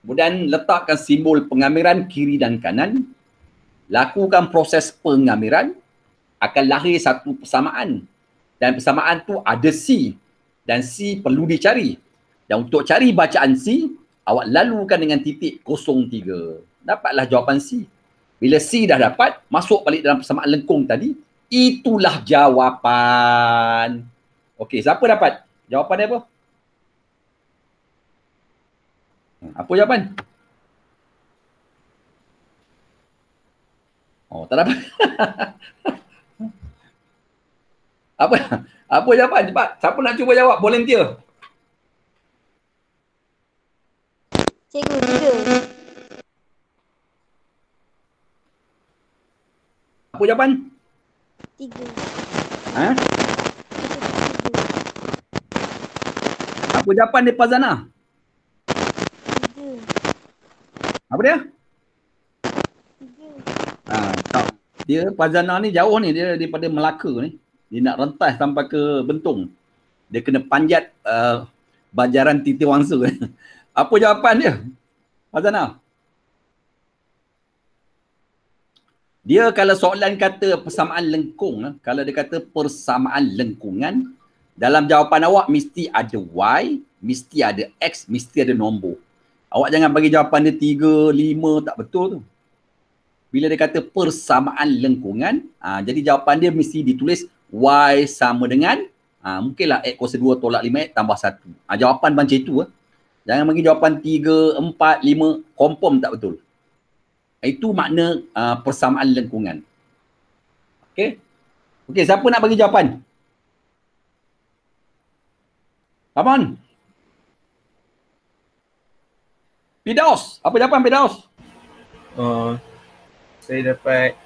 Kemudian letakkan simbol pengamiran kiri dan kanan. Lakukan proses pengamiran. Akan lahir satu persamaan. Dan persamaan tu ada C. Dan C perlu dicari. Dan untuk cari bacaan C, awak lalukan dengan titik 03. Dapatlah jawapan C. Bila C dah dapat, masuk balik dalam persamaan lengkung tadi. Itulah jawapan. Okey, siapa dapat? Jawapan dia apa? Apa jawapan? Oh, tak dapat. Apa jawapan? Cepat. Siapa nak cuba jawab? Volunteer. Cikgu, 3. Apa jawapan? 3. Ha? Apa jawapan dia Fazana? 3. Apa dia? 3. Tak. Dia Fazana ni jauh ni, dia daripada Melaka ni. Dia nak rentas sampai ke Bentong. Dia kena panjat Bajaran Titi Wangsa. Apa jawapan dia? Fazana? Dia kalau soalan kata persamaan lengkung, kalau dia kata persamaan lengkungan, dalam jawapan awak mesti ada Y, mesti ada X, mesti ada nombor. Awak jangan bagi jawapan dia 3, 5, tak betul tu. Bila dia kata persamaan lengkungan, jadi jawapan dia mesti ditulis Y sama dengan, mungkinlah X kuasa 2 tolak 5X tambah 1. Jawapan macam itu. Jangan bagi jawapan 3, 4, 5, confirm tak betul. Itu makna persamaan lengkungan. Okey? Okey, siapa nak bagi jawapan? Come on. Firdaus, apa jawapan Firdaus? Saya dapat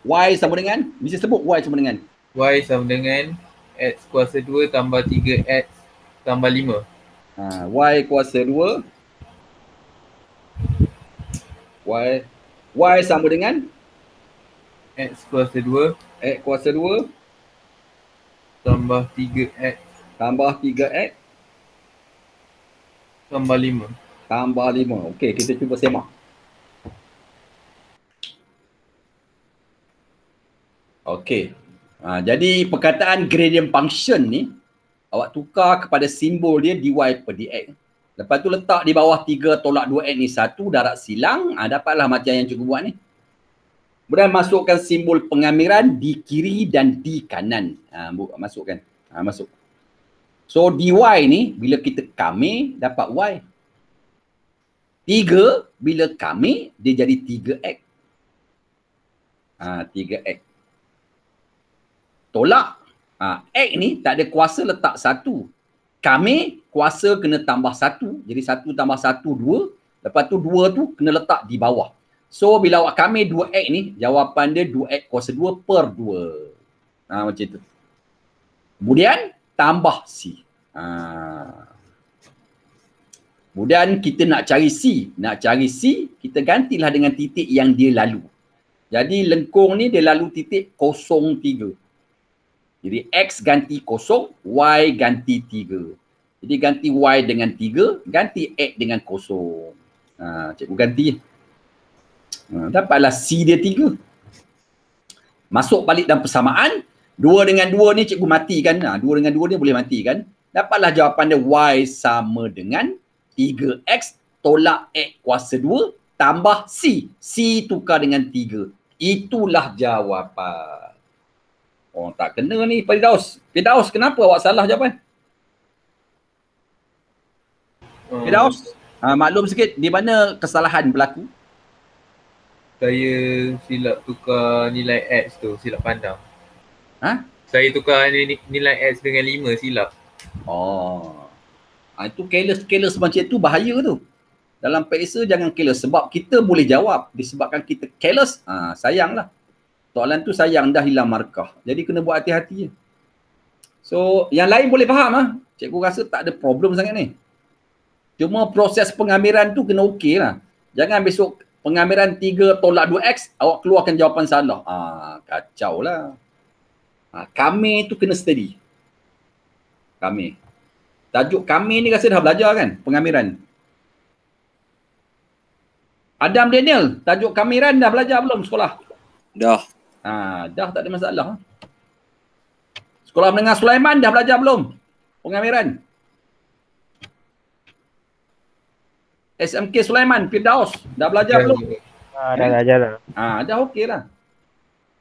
Y sama dengan, mesti sebut Y sama dengan. Y sama dengan X kuasa 2 tambah 3X tambah 5. Y kuasa 2. Y sama dengan X kuasa 2 X kuasa 2 tambah 3X tambah 3X tambah 5. tambah 5. Okey, kita cuba semak. Okey. Jadi perkataan gradient function ni awak tukar kepada simbol dia dy per dx. Lepas tu letak di bawah 3 tolak 2x ni 1 darat silang. Dapatlah macam yang cikgu buat ni. Kemudian masukkan simbol pengamiran di kiri dan di kanan. Masukkan. Masuk. So dy ni bila kita kami dapat y. 3 bila kami dia jadi 3x. 3x. Tolak. X ni tak ada kuasa letak 1. Kami kuasa kena tambah 1. Jadi 1 tambah 1, 2. Lepas tu 2 tu kena letak di bawah. So bila awak kami 2x ni, jawapan dia 2x kuasa 2 per 2. Macam tu. Kemudian tambah C. Kemudian kita nak cari C. Nak cari C, kita gantilah dengan titik yang dia lalu. Jadi lengkung ni dia lalu titik 03. Jadi X ganti 0, Y ganti 3. Jadi ganti Y dengan 3, ganti X dengan 0. Cikgu ganti. Dapatlah C dia 3. Masuk balik dalam persamaan. 2 dengan 2 ni cikgu matikan. 2 dengan 2 ni boleh matikan. Dapatlah jawapan dia Y sama dengan 3X tolak X kuasa 2 tambah C. C tukar dengan 3. Itulah jawapan. Oh, tak kena ni Firdaus. Firdaus, kenapa awak salah jawapan? Firdaus, maklum sikit di mana kesalahan berlaku? Saya silap tukar nilai X tu, silap pandang. Saya tukar nilai X dengan 5 silap. Itu careless macam itu bahaya tu. Dalam periksa jangan careless sebab kita boleh jawab. Disebabkan kita careless, sayanglah. Soalan tu sayang dah hilang markah. Jadi kena buat hati-hati je. So yang lain boleh faham . Cikgu rasa tak ada problem sangat ni. Cuma proses pengamiran tu kena okey lah. Jangan besok pengamiran 3 tolak 2x, awak keluarkan jawapan salah. Kacau lah. Kami tu kena steady. Kami. Tajuk kami ni rasa dah belajar kan? Pengamiran. Adam Daniel, tajuk Kamiran dah belajar belum sekolah? Dah. Dah tak ada masalah. Sekolah Menengah Sulaiman dah belajar belum? Pengamiran. SMK Sulaiman, Firdaus, dah belajar belum? Dah belajar dah. Dah okey lah.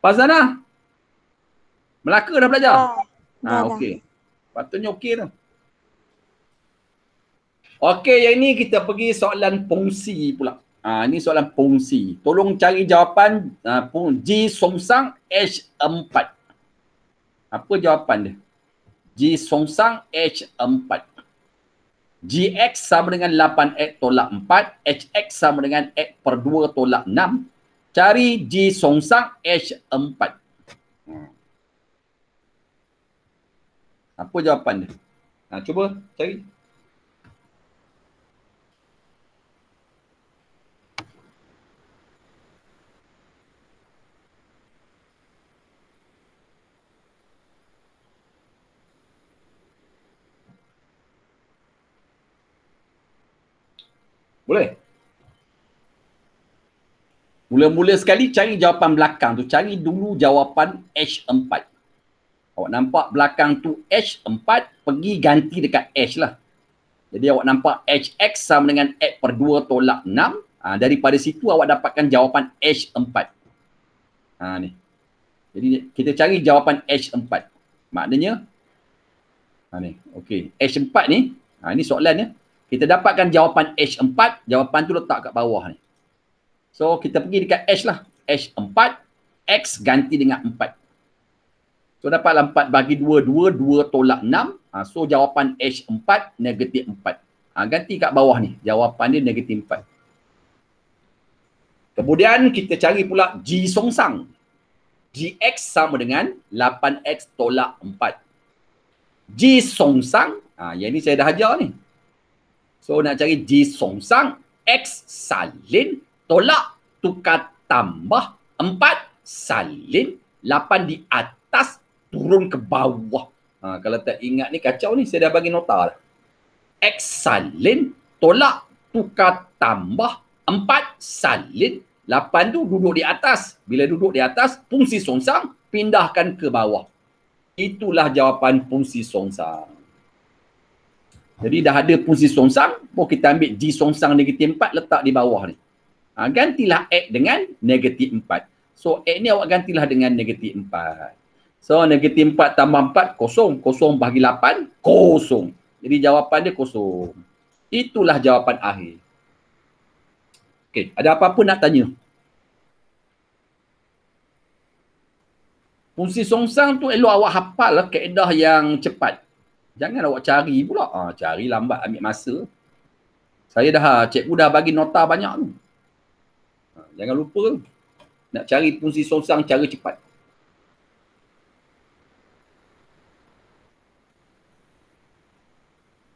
Fazana, Melaka dah belajar? Dah. Okey. Patutnya okey tu. Okey, yang ni kita pergi soalan fungsi pula. Ni soalan fungsi. Tolong cari jawapan G songsang H4. Apa jawapan dia? G songsang H4. Gx sama dengan 8x tolak 4. Hx sama dengan x per 2 tolak 6. Cari G songsang H4. Apa jawapan dia? Cuba cari. Boleh? Mula-mula sekali cari jawapan belakang tu. Cari dulu jawapan H4. Awak nampak belakang tu H4, pergi ganti dekat H lah. Jadi awak nampak Hx sama dengan x per 2 tolak 6. Daripada situ awak dapatkan jawapan H4. Ni. Jadi kita cari jawapan H4. Maknanya, ni. Okey. H4 ni, ni soalannya. Kita dapatkan jawapan H4, jawapan tu letak kat bawah ni. So, kita pergi dekat H lah. H4, X ganti dengan 4. So, dapatlah 4 bagi 2, 2 tolak 6. So, jawapan H4 negatif 4. Ganti kat bawah ni. Jawapan dia negatif 4. Kemudian, kita cari pula G songsang. Gx sama dengan 8x tolak 4. G songsang, yang ni saya dah ajar ni. So, nak cari G songsang, X salin, tolak, tukar tambah, 4 salin, 8 di atas, turun ke bawah. Kalau tak ingat ni kacau ni, saya dah bagi nota lah. X salin, tolak, tukar tambah, 4 salin, 8 tu duduk di atas. Bila duduk di atas, fungsi songsang, pindahkan ke bawah. Itulah jawapan fungsi songsang. Jadi dah ada fungsi songsang, kita ambil G songsang negatif 4 letak di bawah ni. Gantilah X dengan negatif 4. So X ni awak gantilah dengan negatif 4. So negatif 4 tambah 4, kosong. Kosong bagi 8, kosong. Jadi jawapan dia kosong. Itulah jawapan akhir. Okey, ada apa-apa nak tanya? Fungsi songsang tu elok awak hafal lah kaedah yang cepat. Jangan awak cari pula. Cari lambat, ambil masa. Cikgu dah bagi nota banyak tu. Jangan lupa nak cari fungsi songsang cara cepat.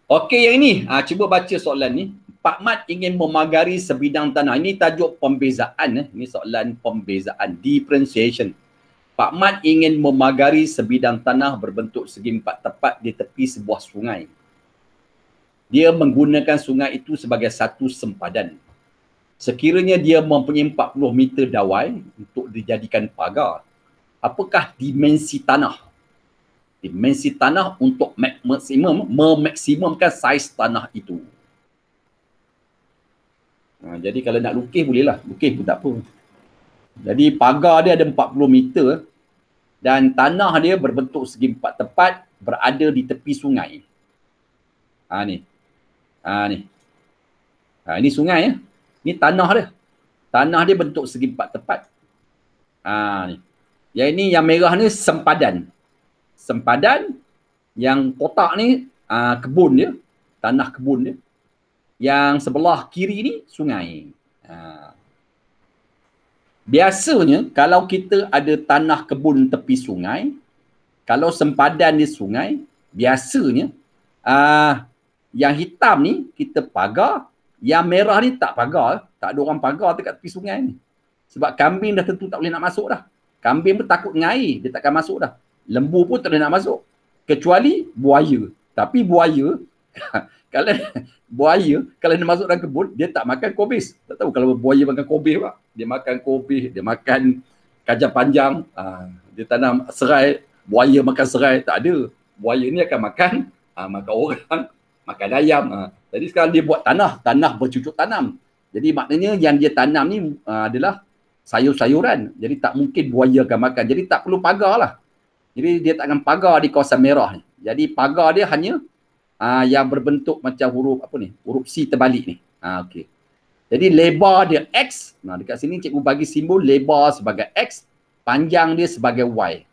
Okey, yang ini. Cuba baca soalan ni. Pak Mat ingin memagari sebidang tanah. Ini tajuk pembezaan. Ini soalan pembezaan. Differentiation. Pak Mat ingin memagari sebidang tanah berbentuk segi empat tepat di tepi sebuah sungai. Dia menggunakan sungai itu sebagai satu sempadan. Sekiranya dia mempunyai 40 meter dawai untuk dijadikan pagar, apakah dimensi tanah? Dimensi tanah untuk memaksimumkan saiz tanah itu. Jadi kalau nak lukis bolehlah. Lukis pun tak apa. Jadi pagar dia ada 40 meter dan tanah dia berbentuk segi empat tepat berada di tepi sungai. Ni. Ini sungai ya. Ini tanah dia. Tanah dia bentuk segi empat tepat. Ni. Yang ini yang merah ni sempadan. Sempadan yang kotak ni kebun dia, tanah kebun dia. Yang sebelah kiri ni sungai. Biasanya kalau kita ada tanah kebun tepi sungai, kalau sempadan di sungai, biasanya yang hitam ni kita pagar, yang merah ni tak pagar. Tak ada orang pagar dekat tepi sungai ni. Sebab kambing dah tentu tak boleh nak masuk dah. Kambing pun takut dengan air, dia takkan masuk dah. Lembu pun tak boleh nak masuk. Kecuali buaya. Tapi buaya, Kalau buaya, kalau dia masuk dalam kebun, dia tak makan kobis. Tak tahu kalau buaya makan kobis pak. Dia makan kobis, dia makan kacang panjang, dia tanam serai, buaya makan serai, tak ada. Buaya ni akan makan makan orang, makan ayam. Jadi sekarang dia buat tanah bercucuk tanam. Jadi maknanya yang dia tanam ni adalah sayur-sayuran. Jadi tak mungkin buaya akan makan. Jadi tak perlu pagar lah. Jadi dia tak akan pagar di kawasan merah ni. Jadi pagar dia hanya yang berbentuk macam huruf apa ni? Huruf C terbalik ni. Okey. Jadi lebar dia X. Dekat sini cikgu bagi simbol lebar sebagai X, panjang dia sebagai Y.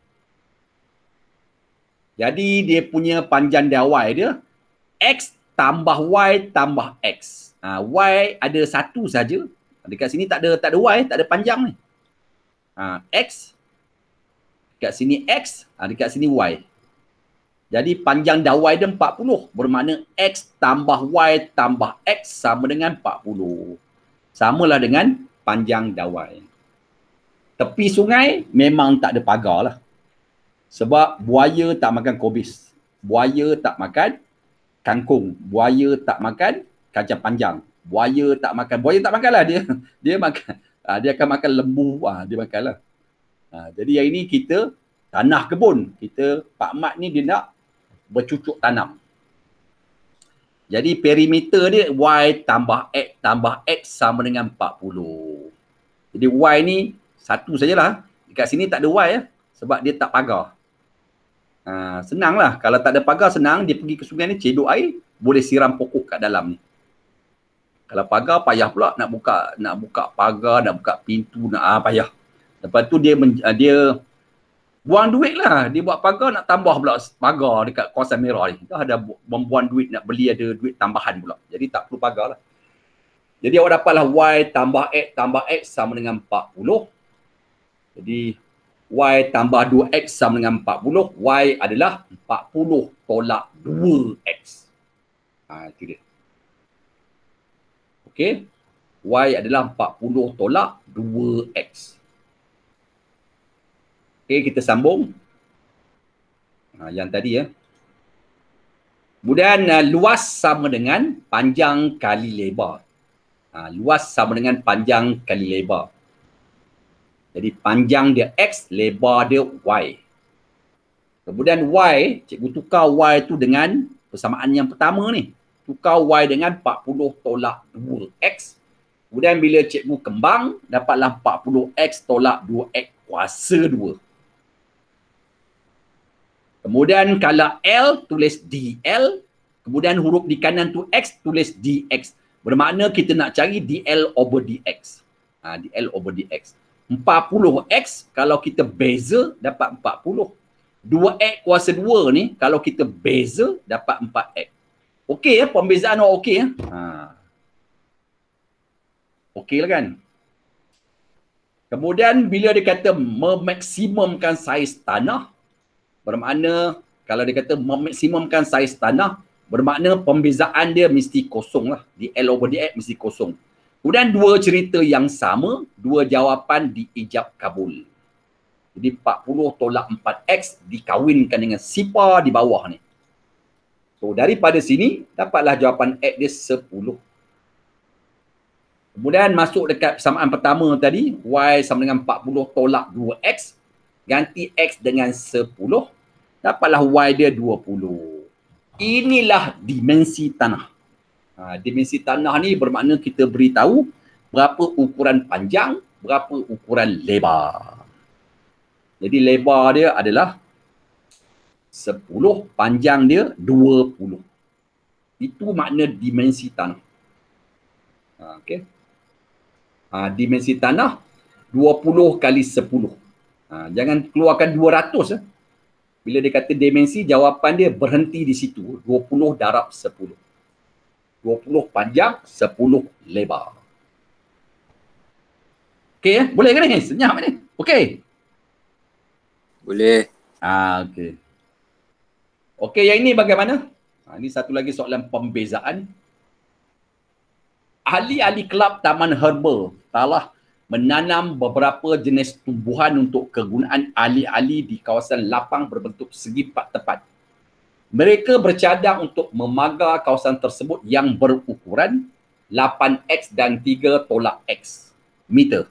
Jadi dia punya panjang dia Y dia X tambah Y tambah X. Y ada satu saja. Dekat sini tak ada Y, tak ada panjang ni. X. Dekat sini X, dekat sini Y. Jadi panjang dah Y dia 40. Bermakna X tambah Y tambah X sama dengan 40. Samalah dengan panjang dah Y. Tepi sungai memang tak ada pagar lah. Sebab buaya tak makan kobis. Buaya tak makan kangkung. Buaya tak makan kacang panjang. Buaya tak makan lah dia. Dia makan. Dia akan makan lembu. Dia makan lah. Jadi yang ini kita tanah kebun. Pak Mat ni dia nak bercucuk tanam. Jadi perimeter dia Y tambah X sama dengan 40. Jadi Y ni satu sajalah. Dekat sini tak ada Y ya. Sebab dia tak pagar. Senang lah. Kalau tak ada pagar senang. Dia pergi ke sungai ni cedok air. Boleh siram pokok kat dalam ni. Kalau pagar payah pula nak buka pagar, nak buka pintu, payah. Lepas tu dia buang duit lah. Dia buat pagar nak tambah pula pagar dekat kawasan merah ni. Dah ada membuang duit nak beli ada duit tambahan pula. Jadi tak perlu pagar lah. Jadi awak dapatlah Y tambah X sama dengan 40. Jadi Y tambah 2X sama dengan 40. Y adalah 40 tolak 2X. Itu dia. Okey. Y adalah 40 tolak 2X. Okey, kita sambung. Yang tadi ya. Kemudian luas sama dengan panjang kali lebar. Luas sama dengan panjang kali lebar. Jadi panjang dia X, lebar dia Y. Kemudian Y, cikgu tukar Y tu dengan persamaan yang pertama ni. Tukar Y dengan 40 tolak 2X. Kemudian bila cikgu kembang, dapatlah 40X tolak 2X kuasa 2. Kemudian kalau L, tulis DL. Kemudian huruf di kanan tu X, tulis DX. Bermakna kita nak cari DL over DX. DL over DX. 40X kalau kita beza dapat 40. 2X kuasa 2 ni kalau kita beza dapat 4X. Okey ya, pembezaan awak okey ya. Okey lah kan. Kemudian bila dia kata memaksimumkan saiz tanah, bermakna kalau dia kata memaksimumkan saiz tanah, bermakna pembezaan dia mesti kosong lah. DL over DX mesti kosong. Kemudian dua cerita yang sama, dua jawapan diijab kabul. Jadi 40 tolak 4X dikawinkan dengan sifar di bawah ni. So daripada sini dapatlah jawapan X dia 10. Kemudian masuk dekat persamaan pertama tadi, Y sama dengan 40 tolak 2X. Ganti X dengan 10. Dapatlah Y dia 20. Inilah dimensi tanah. Dimensi tanah ni bermakna kita beritahu berapa ukuran panjang, berapa ukuran lebar. Jadi lebar dia adalah 10, panjang dia 20. Itu makna dimensi tanah. Okey. Dimensi tanah 20 kali 10. Jangan keluarkan 200. Bila dia kata dimensi, jawapan dia berhenti di situ. 20 darab 10. 20 panjang, 10 lebar. Okey ya? Boleh ke ni? Senyap ni? Okey? Boleh. Okey. Okey, yang ini bagaimana? Ini satu lagi soalan pembezaan. Ahli-ahli kelab Taman Herbal telah menanam beberapa jenis tumbuhan untuk kegunaan ahli-ahli di kawasan lapang berbentuk segi empat tepat. Mereka bercadang untuk memagar kawasan tersebut yang berukuran 8x dan 3 tolak x meter.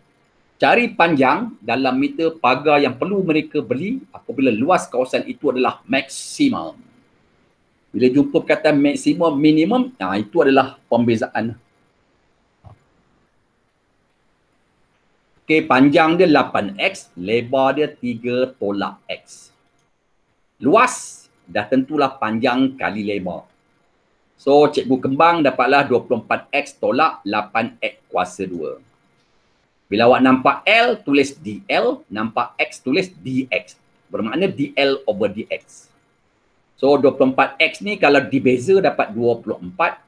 Cari panjang dalam meter pagar yang perlu mereka beli apabila luas kawasan itu adalah maksimum. Bila jumpa perkataan maksimum, minimum, itu adalah pembezaan. Okey, panjang dia 8x, lebar dia 3 tolak x. Luas dah tentulah panjang kali lebar. So, cikgu kembang dapatlah 24x tolak 8x kuasa 2. Bila awak nampak L, tulis DL. Nampak X, tulis DX. Bermakna DL over DX. So, 24X ni kalau dibeza dapat 24.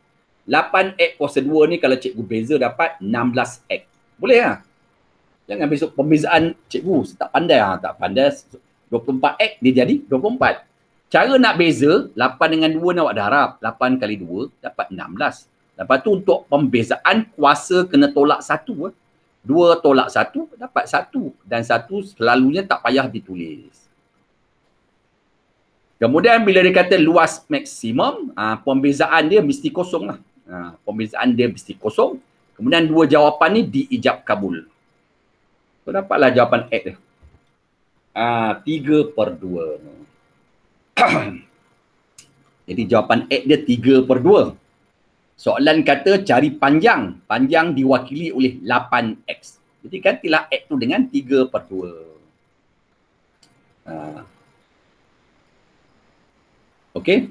8X kuasa 2 ni kalau cikgu beza dapat 16X. Boleh lah. Jangan besok pembezaan cikgu, tak pandai lah. Tak pandai. 24X dia jadi 24. Cara nak beza, 8 dengan 2 ni awak dah harap. 8 kali 2 dapat 16. Lepas tu untuk pembezaan kuasa kena tolak 1. 2 tolak 1 dapat 1. Dan 1 selalunya tak payah ditulis. Kemudian bila dia kata luas maksimum, pembezaan dia mesti kosong lah. Pembezaan dia mesti kosong. Kemudian dua jawapan ni diijab kabul. So dapatlah jawapan X dia. 3/2. Jadi jawapan X dia 3/2. Soalan kata cari panjang. Panjang diwakili oleh 8X. Jadi gantilah X tu dengan 3/2. Okey.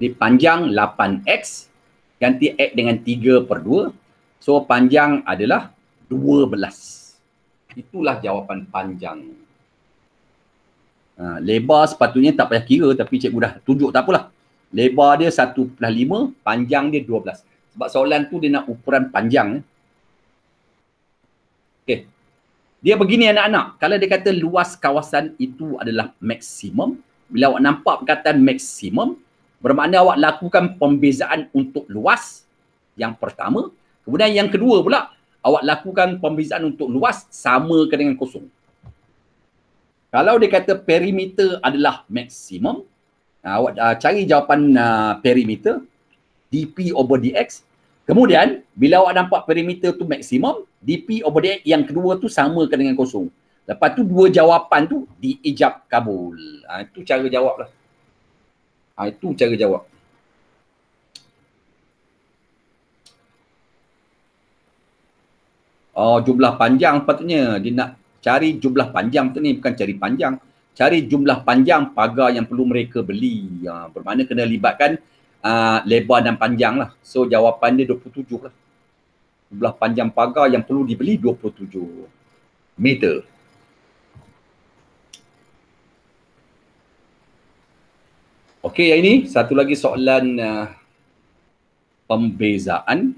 Jadi panjang 8X. Ganti X dengan 3/2. So panjang adalah 12. Itulah jawapan panjang. Lebar sepatutnya tak payah kira tapi cikgu dah tunjuk tak apalah. Lebar dia 1+5, panjang dia 12. Sebab soalan tu dia nak ukuran panjang. Okey. Dia begini anak-anak. Kalau dia kata luas kawasan itu adalah maksimum, bila awak nampak perkataan maksimum, bermakna awak lakukan pembezaan untuk luas yang pertama. Kemudian yang kedua pula, awak lakukan pembezaan untuk luas samakan dengan kosong. Kalau dia kata perimeter adalah maksimum, awak cari jawapan perimeter, dp over dx. Kemudian, bila awak nampak perimeter tu maksimum, dp over dx yang kedua tu samakan dengan kosong. Lepas tu dua jawapan tu diijab kabul. Itu cara jawab lah. Itu cara jawab. Jumlah panjang patutnya. Dia nak cari jumlah panjang tu ni, bukan cari panjang. Cari jumlah panjang pagar yang perlu mereka beli. Bermakna kena libatkan lebar dan panjang lah. So jawapan dia 27 lah. Jumlah panjang pagar yang perlu dibeli 27 meter. Okey, yang ini satu lagi soalan pembezaan.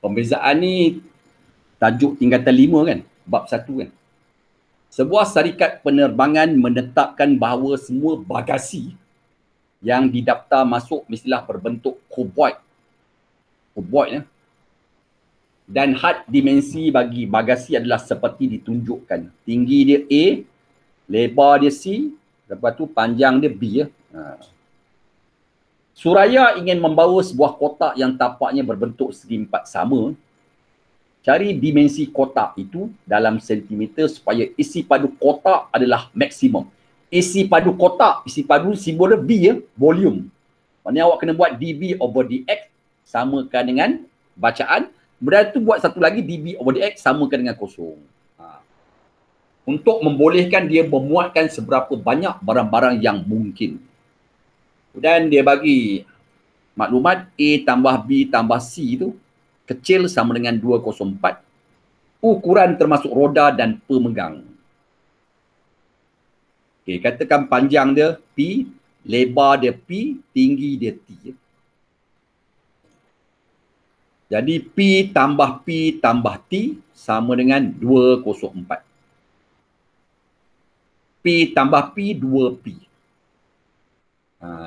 Pembezaan ni tajuk tingkatan 5 kan? Bab 1 kan? Sebuah syarikat penerbangan menetapkan bahawa semua bagasi yang didaftar masuk mestilah berbentuk kuboid. Kuboid ya. Dan had dimensi bagi bagasi adalah seperti ditunjukkan. Tinggi dia A, lebar dia C, lepas tu panjang dia B ya. Suraya ingin membawa sebuah kotak yang tapaknya berbentuk segi empat sama. Cari dimensi kotak itu dalam sentimeter supaya isi padu kotak adalah maksimum. Isi padu kotak, isi padu simbol B ya, volume. Maksudnya awak kena buat dB over dx samakan dengan bacaan. Kemudian tu buat satu lagi dB over dx samakan dengan kosong. Untuk membolehkan dia memuatkan seberapa banyak barang-barang yang mungkin. Dan dia bagi maklumat A tambah B tambah C itu kecil sama dengan 204. Ukuran termasuk roda dan pemegang. Okey, katakan panjang dia P, lebar dia P, tinggi dia T. Jadi P tambah T sama dengan 204. P tambah P, 2P.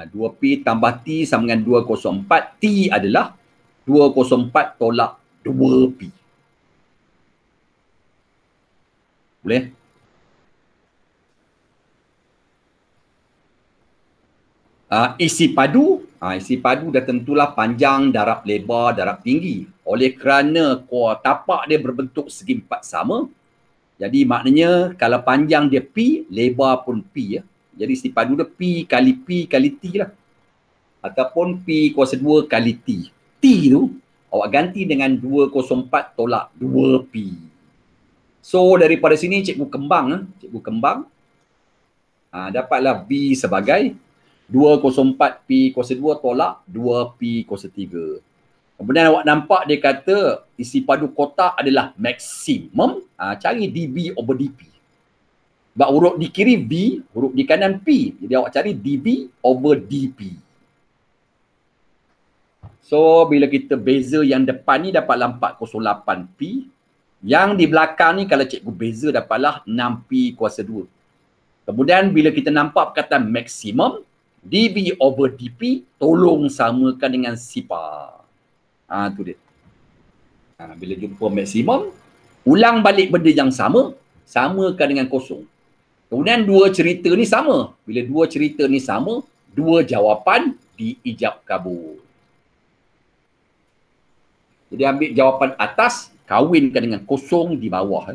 2P tambah T sama dengan 204. T adalah 204 tolak 2P. Boleh? Isi padu dah tentulah panjang, darab lebar, darab tinggi. Oleh kerana core tapak dia berbentuk segi empat sama, jadi maknanya kalau panjang dia P, lebar pun P ya. Jadi isi padu dia P kali T lah. Ataupun P kuasa 2 kali T. T tu awak ganti dengan 204 tolak 2P. So daripada sini cikgu kembang dapatlah B sebagai 204P kuasa 2 tolak 2P kuasa 3. Kemudian awak nampak dia kata isi padu kotak adalah maksimum. Cari dB over dP. Sebab huruf di kiri V, huruf di kanan P. Jadi awak cari dB over dP. So bila kita beza yang depan ni dapatlah 408P. Yang di belakang ni kalau cikgu beza dapatlah 6P kuasa 2. Kemudian bila kita nampak perkataan maksimum, dB over dP, tolong samakan dengan sifar. Tu dia. Bila jumpa maksimum, ulang balik benda yang sama, samakan dengan kosong. Kemudian dua cerita ni sama. Bila dua cerita ni sama, dua jawapan diijab kabul. Jadi ambil jawapan atas, kawinkan dengan kosong di bawah.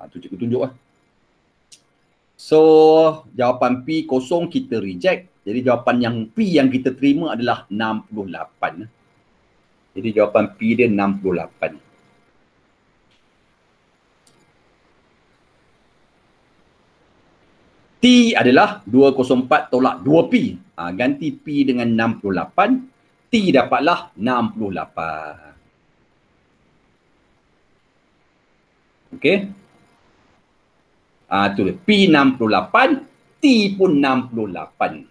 Tu cikgu tunjuk lah. So, jawapan P kosong kita reject. Jadi jawapan yang P yang kita terima adalah 68. Jadi jawapan P dia 68. T adalah 204 tolak 2P. Ganti P dengan 68. T dapatlah 68. Okey. Tu dia. P 68, T pun 68.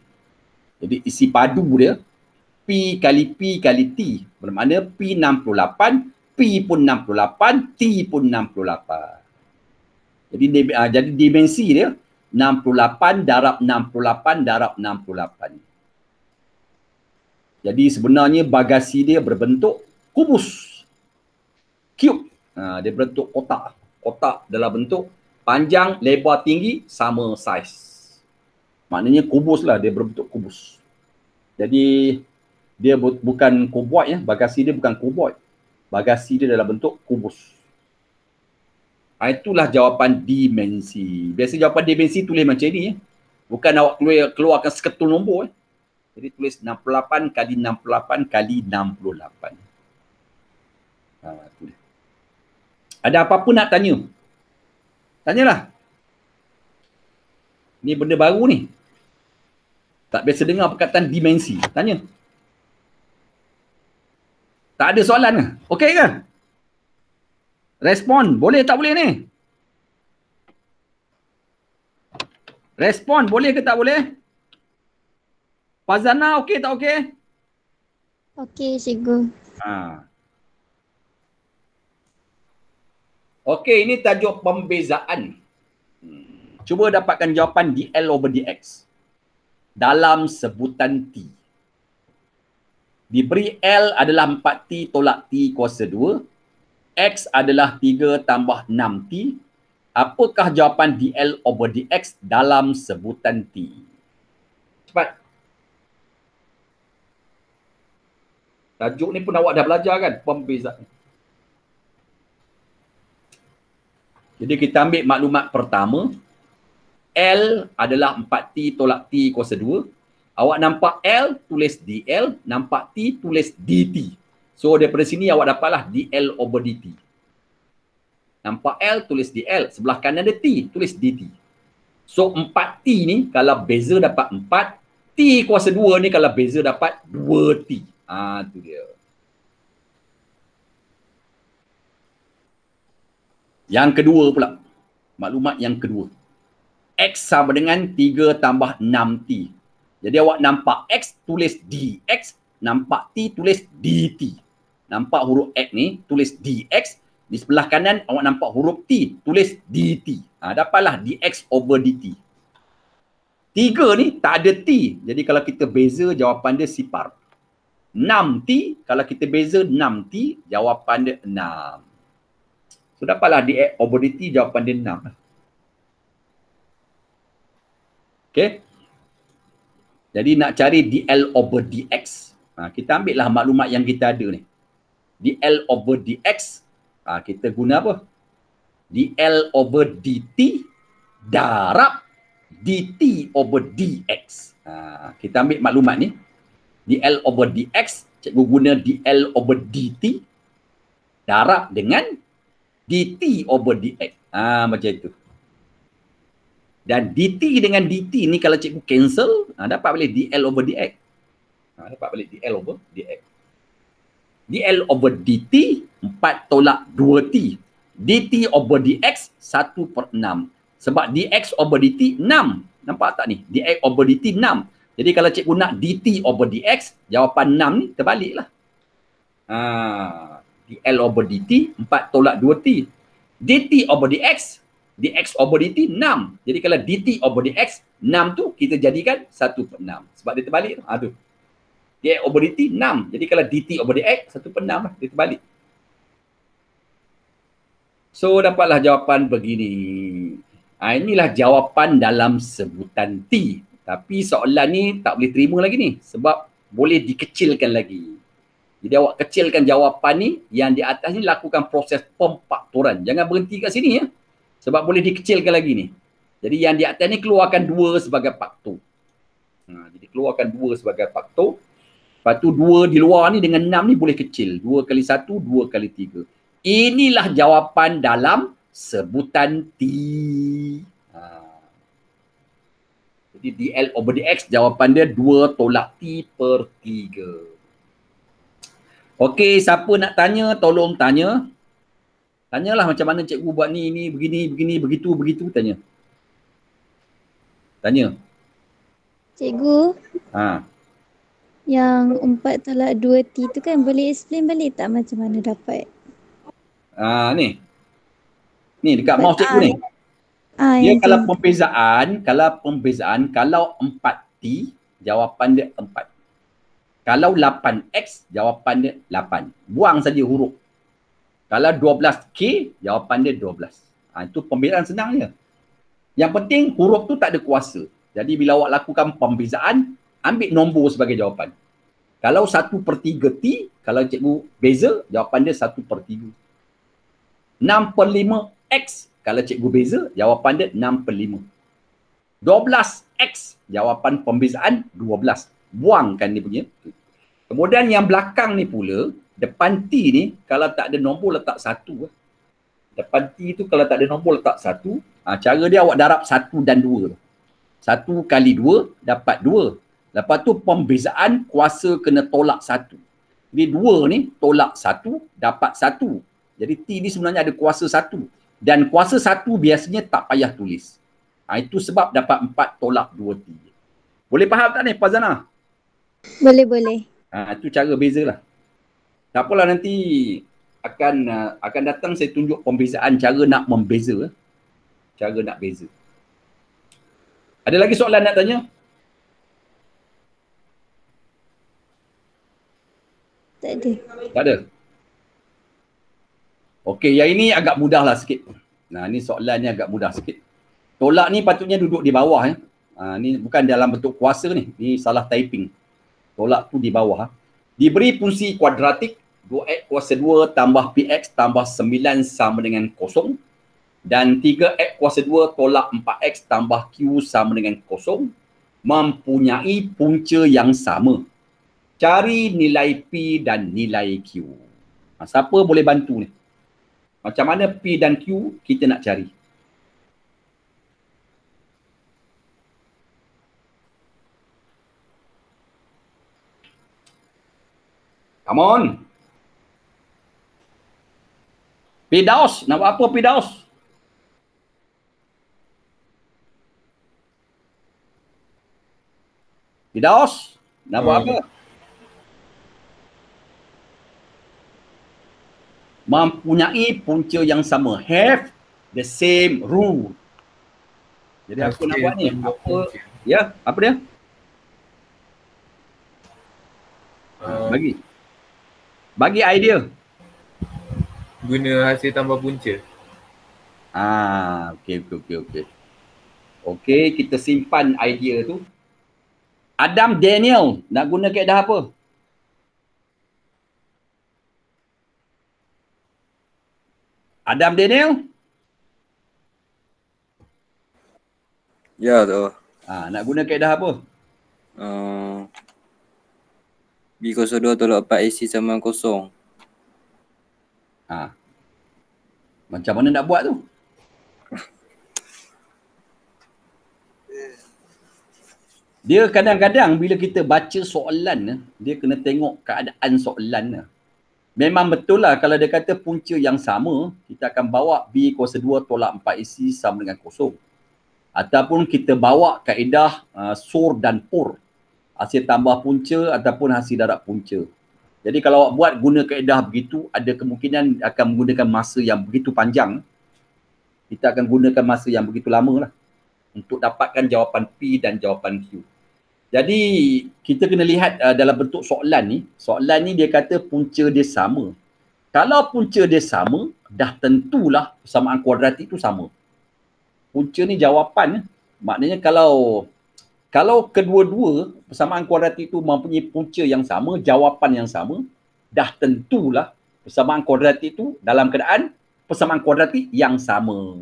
Jadi isi padu dia P kali T. Bermakna P 68, P pun 68, T pun 68. Jadi dimensi dia 68 darab 68 darab 68. Jadi sebenarnya bagasi dia berbentuk kubus. Cube. Dia berbentuk kotak. Kotak dalam bentuk panjang, lebar, tinggi sama saiz. Maknanya kubus lah, dia berbentuk kubus. Jadi dia bukan kuboid ya, bagasi dia bukan kuboid. Bagasi dia dalam bentuk kubus. Itulah jawapan dimensi. Biasa jawapan dimensi tulis macam ni ya. Bukan awak keluarkan seketul nombor. Jadi tulis 68 kali 68 kali 68. Tulis. Ada apa-apa nak tanya? Tanyalah. Ni benda baru ni. Tak biasa dengar perkataan dimensi. Tanya. Tak ada soalan ke? Okey ke? Respon. Boleh tak boleh ni? Respon. Boleh ke tak boleh? Fazana okey tak okey? Okey, cikgu. Okey, ini tajuk pembezaan. Cuba dapatkan jawapan dL over dx dalam sebutan T. Diberi L adalah 4T tolak T kuasa 2. X adalah 3 tambah 6T. Apakah jawapan dL over dx dalam sebutan T? Cepat. Tajuk ni pun awak dah belajar kan? Pembezaan. Jadi kita ambil maklumat pertama. L adalah 4T tolak T kuasa 2. Awak nampak L, tulis DL. Nampak T, tulis DT. So daripada sini awak dapatlah DL over DT. Nampak L, tulis DL. Sebelah kanan ada T, tulis DT. So 4T ni kalau beza dapat 4. T kuasa 2 ni kalau beza dapat 2T. Tu dia. Yang kedua pula. Maklumat yang kedua. X sama dengan 3 tambah 6T. Jadi awak nampak X, tulis DX. Nampak T, tulis DT. Nampak huruf X ni, tulis DX. Di sebelah kanan awak nampak huruf T, tulis DT. Dapatlah DX over DT. 3 ni tak ada T. Jadi kalau kita beza, jawapan dia sifar. 6T, kalau kita beza 6T, jawapan dia 6. So dapatlah DX over DT, jawapan dia 6. Okay. Jadi nak cari dl over dx, kita ambil lah maklumat yang kita ada ni. dl over dx, kita guna apa? dl over dt darab dt over dx. Kita ambil maklumat ni. dl over dx, cikgu guna dl over dt darab dengan dt over dx. Macam itu. Dan dt dengan dt ni kalau cikgu cancel, dapat balik dl over dx. Dapat balik dl over dx. dl over dt 4 tolak 2t. dt over dx 1/6. Sebab dx over dt 6. Nampak tak ni? dx over dt 6. Jadi kalau cikgu nak dt over dx, jawapan 6 ni terbalik lah. dl over dt 4 tolak 2t. dt over dx, dx over dt 6. Jadi kalau dt over dx 6 tu kita jadikan 1/6. Sebab dia terbalik tu. Tu. dx over dt 6. Jadi kalau dt over dx 1/6 lah. Dia terbalik. So dapatlah jawapan begini. Inilah jawapan dalam sebutan T. Tapi soalan ni tak boleh terima lagi ni. Sebab boleh dikecilkan lagi. Jadi awak kecilkan jawapan ni. Yang di atas ni lakukan proses pemfaktoran. Jangan berhenti kat sini ya. Sebab boleh dikecilkan lagi ni. Jadi yang di atas ni keluarkan 2 sebagai faktor. Jadi keluarkan 2 sebagai faktor. Lepas tu 2 di luar ni dengan 6 ni boleh kecil. 2 kali 1, 2 kali 3. Inilah jawapan dalam sebutan T. Jadi dl over dx jawapan dia 2 tolak T per 3. Okey, siapa nak tanya tolong tanya. Tanyalah macam mana cikgu buat ni, begini, begitu, tanya. Tanya. Cikgu, yang 4 tolak 2T tu kan boleh explain balik tak macam mana dapat? Ni. Ni dekat mouse cikgu ni. Dia kalau pembezaan, kalau 4T, jawapan dia 4. Kalau 8X, jawapan dia 8. Buang saja huruf. Kalau 12K, jawapan dia 12. Itu pembezaan senang je. Yang penting huruf tu tak ada kuasa. Jadi bila awak lakukan pembezaan, ambil nombor sebagai jawapan. Kalau 1/3T, kalau cikgu beza, jawapan dia 1/3. 6/5X, kalau cikgu beza, jawapan dia 6/5. 12X, jawapan pembezaan 12. Buangkan dia punya. Kemudian yang belakang ni pula, depan T ni, kalau tak ada nombor letak 1. Depan T tu kalau tak ada nombor letak 1, cara dia awak darab 1 dan 2. 1 kali 2 dapat 2. Lepas tu pembezaan kuasa kena tolak 1. Jadi 2 ni tolak 1 dapat 1. Jadi T ni sebenarnya ada kuasa 1. Dan kuasa 1 biasanya tak payah tulis. Itu sebab dapat 4 tolak 2T. Boleh faham tak ni Fazana? Boleh. Itu cara bezalah. Tak apalah, nanti akan datang saya tunjuk pembezaan cara nak membeza. Cara nak beza. Ada lagi soalan nak tanya? Tak ada. Tak ada? Okey, yang ini agak mudah lah sikit. Ni soalan ni agak mudah sikit. Tolak ni patutnya duduk di bawah. Ni bukan dalam bentuk kuasa ni. Ni salah typing. Tolak tu di bawah. Diberi fungsi kuadratik 2x kuasa 2 tambah px tambah 9 sama dengan 0. Dan 3x kuasa 2 tolak 4x tambah q sama dengan 0. Mempunyai punca yang sama. Cari nilai P dan nilai Q. Siapa boleh bantu ni? Macam mana P dan Q kita nak cari? Come on. Firdaus, nak buat apa Firdaus? Firdaus, nak buat apa? Mempunyai punca yang sama. Have the same rule. Jadi apa nak buat ni? Apa? Ya, apa dia? Bagi idea. Guna hasil tambah punca. Okey, kita simpan idea tu. Adam Daniel nak guna kaedah apa? Adam Daniel? Ya tu. Nak guna kaedah apa? B02 tolak 4 AC sama 0. Macam mana nak buat tu? Dia kadang-kadang bila kita baca soalan, dia kena tengok keadaan soalan. Memang betul lah kalau dia kata punca yang sama, kita akan bawa B=2 tolak 4AC sama dengan 0. Ataupun kita bawa kaedah SUR dan PUR, hasil tambah punca ataupun hasil darab punca. Jadi kalau awak buat guna kaedah begitu, ada kemungkinan akan menggunakan masa yang begitu panjang. Kita akan gunakan masa yang begitu lama lah untuk dapatkan jawapan P dan jawapan Q. Jadi kita kena lihat dalam bentuk soalan ni. Soalan ni dia kata punca dia sama. Kalau punca dia sama, dah tentulah persamaan kuadratik tu sama. Punca ni jawapan. Maknanya kalau kedua-dua persamaan kuadratik tu mempunyai punca yang sama, jawapan yang sama, dah tentulah persamaan kuadratik tu dalam keadaan persamaan kuadratik yang sama.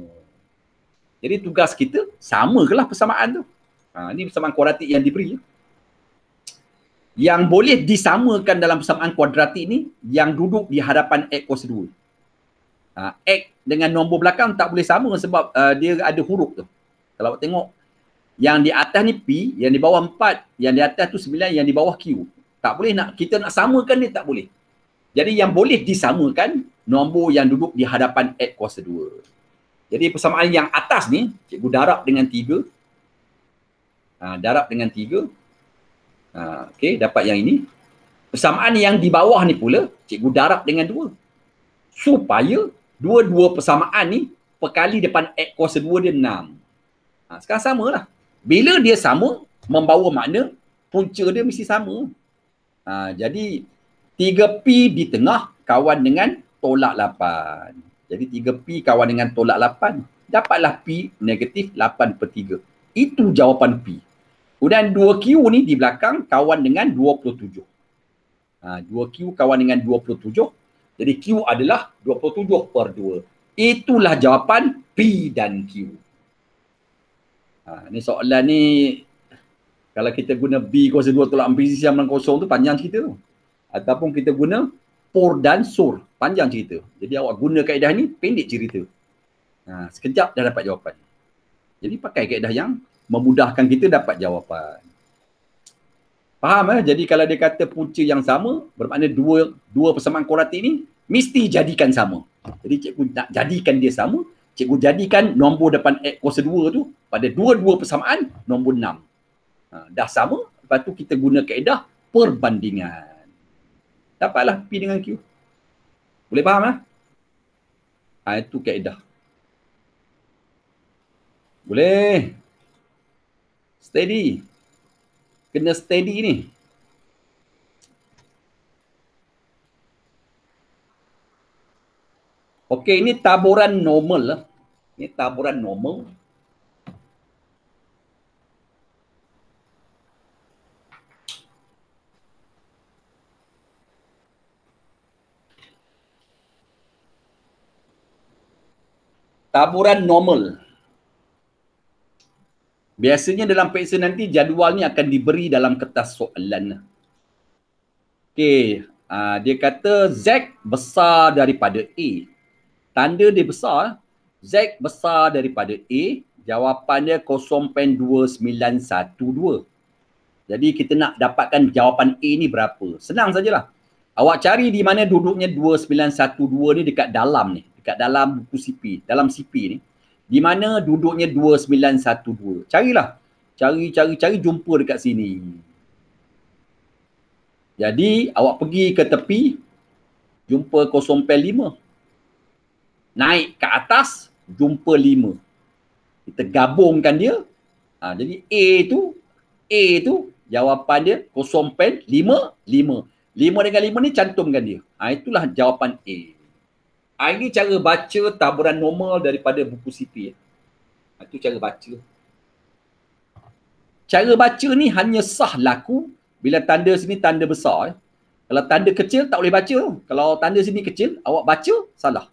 Jadi tugas kita samalah persamaan tu. Ini persamaan kuadratik yang diberi. Yang boleh disamakan dalam persamaan kuadratik ni yang duduk di hadapan X=2. X dengan nombor belakang tak boleh sama sebab dia ada huruf tu. Kalau awak tengok yang di atas ni P, yang di bawah 4, yang di atas tu 9, yang di bawah Q. Tak boleh kita nak samakan dia, tak boleh. Jadi yang boleh disamakan nombor yang duduk di hadapan X=2. Jadi persamaan yang atas ni, cikgu darab dengan 3. Darab dengan 3. Okey, dapat yang ini. Persamaan yang di bawah ni pula, cikgu darab dengan 2. Supaya dua-dua persamaan ni perkali depan X=2 dia 6. Sekarang samalah. Bila dia sama, membawa makna punca dia mesti sama. Jadi 3P di tengah kawan dengan tolak 8. Jadi 3P kawan dengan tolak 8. Dapatlah P negatif 8/3. Itu jawapan P. Kemudian 2Q ni di belakang kawan dengan 27. 2Q kawan dengan 27. Jadi Q adalah 27/2. Itulah jawapan P dan Q. Ni soalan ni kalau kita guna B=2 tolak 4AC sama dengan 0 tu panjang cerita tu. Ataupun kita guna PUR dan SUR, panjang cerita. Jadi awak guna kaedah ni, pendek cerita. Sekejap dah dapat jawapan. Jadi pakai kaedah yang memudahkan kita dapat jawapan. Faham Jadi kalau dia kata punca yang sama, bermakna dua persamaan kuadratik ni mesti jadikan sama. Jadi cikgu nak jadikan dia sama, cikgu jadikan nombor depan X=2 tu pada dua-dua persamaan nombor 6. Dah sama, lepas tu kita guna kaedah perbandingan. Dapatlah P dengan Q. Boleh faham itu kaedah. Boleh. Steady. Kena steady ni. Okey, ini taburan normal. Ini taburan normal. Taburan normal. Biasanya dalam peksa nanti jadual ni akan diberi dalam kertas soalan. Okey, dia kata Z besar daripada A. Tanda dia besar, Z besar daripada A, jawapan dia 0.2912. Jadi kita nak dapatkan jawapan A ni berapa? Senang sajalah. Awak cari di mana duduknya 2912 ni dekat dalam ni. Dekat dalam buku CP, dalam CP ni. Di mana duduknya 2912. Carilah. Cari jumpa dekat sini. Jadi awak pergi ke tepi, jumpa 0.5. Naik ke atas, jumpa 5. Kita gabungkan dia. Jadi A tu jawapan dia 0.55. 5 dengan 5 ni cantumkan dia. Itulah jawapan A. Ini cara baca taburan normal daripada buku CP. Itu cara baca. Cara baca ni hanya sah laku bila tanda sini tanda besar. Kalau tanda kecil tak boleh baca. Kalau tanda sini kecil, awak baca, salah.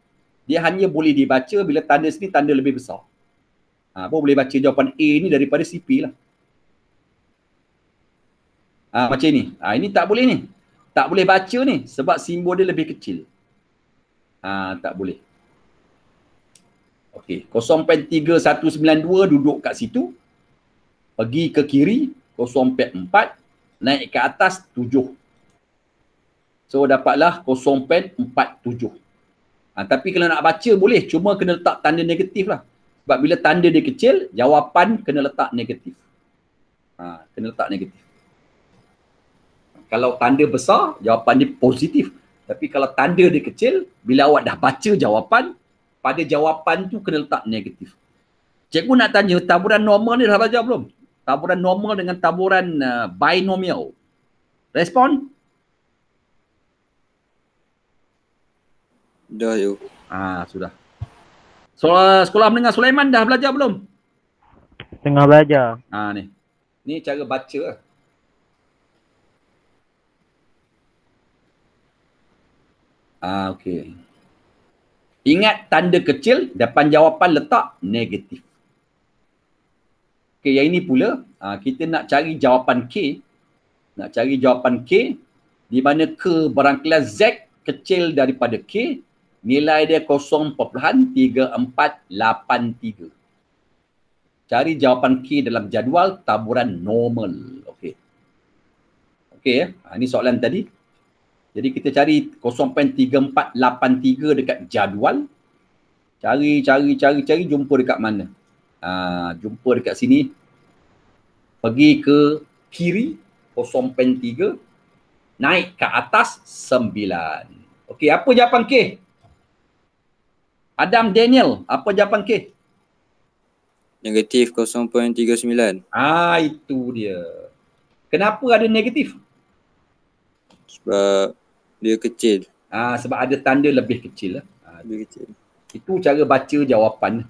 Dia hanya boleh dibaca bila tanda sini tanda lebih besar. Baru boleh baca jawapan A ni daripada CP lah. Macam ni. Ini tak boleh ni. Tak boleh baca ni sebab simbol dia lebih kecil. Tak boleh. Okey, 0.3192 duduk kat situ. Pergi ke kiri 0.4, naik ke atas 7. So dapatlah 0.47. Tapi kalau nak baca boleh, cuma kena letak tanda negatif lah. Sebab bila tanda dia kecil, jawapan kena letak negatif. Kena letak negatif. Kalau tanda besar, jawapan dia positif. Tapi kalau tanda dia kecil, bila awak dah baca jawapan, pada jawapan tu kena letak negatif. Cikgu nak tanya, taburan normal ni dah belajar belum? Taburan normal dengan taburan binomial. Respon? Dah yo. Sudah. Sekolah menengah Sulaiman dah belajar belum? Tengah belajar. Ni. Ni cara baca lah. Okey. Ingat tanda kecil, depan jawapan letak negatif. Okey, yang ini pula, kita nak cari jawapan K. Nak cari jawapan K, di mana ke berangkaian Z kecil daripada K, nilai dia 0.3483. Cari jawapan K dalam jadual taburan normal. Okey. Okey, ini soalan tadi. Jadi kita cari 0.3483 dekat jadual. Cari, jumpa dekat mana? Jumpa dekat sini. Pergi ke kiri 0.3. Naik ke atas 9. Okey, apa jawapan K? Adam Daniel, apa jawapan K? Negatif 0.39. Itu dia. Kenapa ada negatif? Sebab dia kecil. Sebab ada tanda lebih kecil lah. Lebih kecil. Itu cara baca jawapan.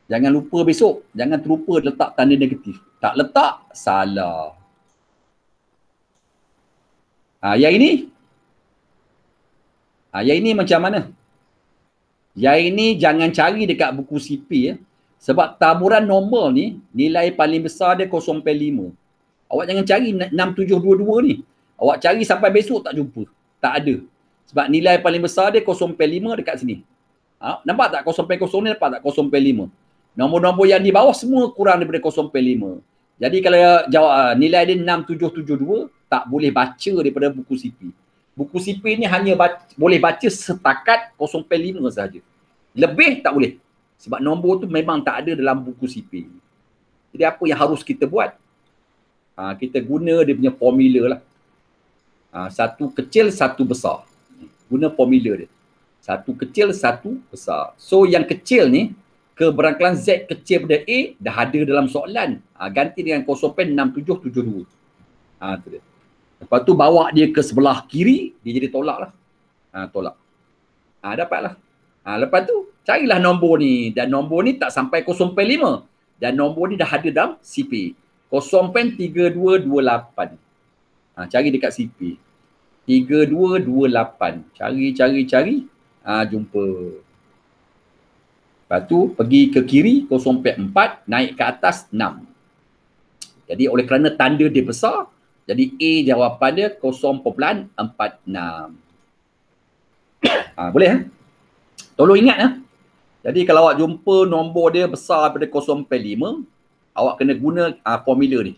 Jangan lupa besok. Jangan terlupa letak tanda negatif. Tak letak, salah. Yang ini? Yang ini macam mana? Yang ini jangan cari dekat buku CP ya. Sebab taburan normal ni, nilai paling besar dia 0.5. Awak jangan cari 6722 ni. Awak cari sampai besok tak jumpa. Tak ada. Sebab nilai paling besar dia 0.5 dekat sini. Nampak tak 0.0 ni, nampak tak 0.5. Nombor-nombor yang di bawah semua kurang daripada 0.5. Jadi kalau nilai dia 6772, tak boleh baca daripada buku CP. Buku CP ni hanya boleh baca setakat 0.5 sahaja. Lebih tak boleh. Sebab nombor tu memang tak ada dalam buku CP. Jadi apa yang harus kita buat? Kita guna dia punya formula lah. Satu kecil, satu besar. Guna formula dia. Satu kecil, satu besar. So yang kecil ni, keberangkalan Z kecil pada A dah ada dalam soalan. Ganti dengan 0.6772. Tu dia. Lepas tu bawa dia ke sebelah kiri, dia jadi tolak lah. Tolak. Dapatlah. Lepas tu carilah nombor ni. Dan nombor ni tak sampai 0.5. Dan nombor ni dah ada dalam CP. 0.3228. Cari dekat CP. 3228. Cari. Jumpa. Lepas tu pergi ke kiri 0.4, naik ke atas 6. Jadi oleh kerana tanda dia besar, jadi A jawapan dia 0.46. Boleh Tolong ingat Jadi kalau awak jumpa nombor dia besar daripada 0.5, awak kena guna formula ni.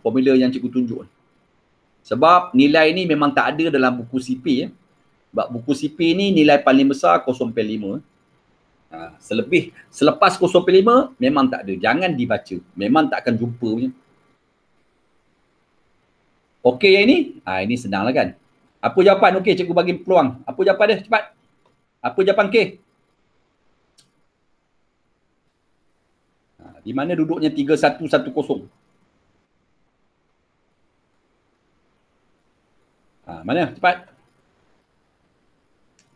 Formula yang cikgu tunjuk ni. Sebab nilai ni memang tak ada dalam buku CP. Sebab buku CP ni nilai paling besar 0.5. Selepas 0.5 memang tak ada. Jangan dibaca. Memang tak akan jumpa punya. Okey yang ini? Ini senang lah kan. Apa jawapan? Okey, cikgu bagi peluang. Apa jawapan dia? Cepat. Apa jawapan K? Di mana duduknya 3110? Mana? Cepat.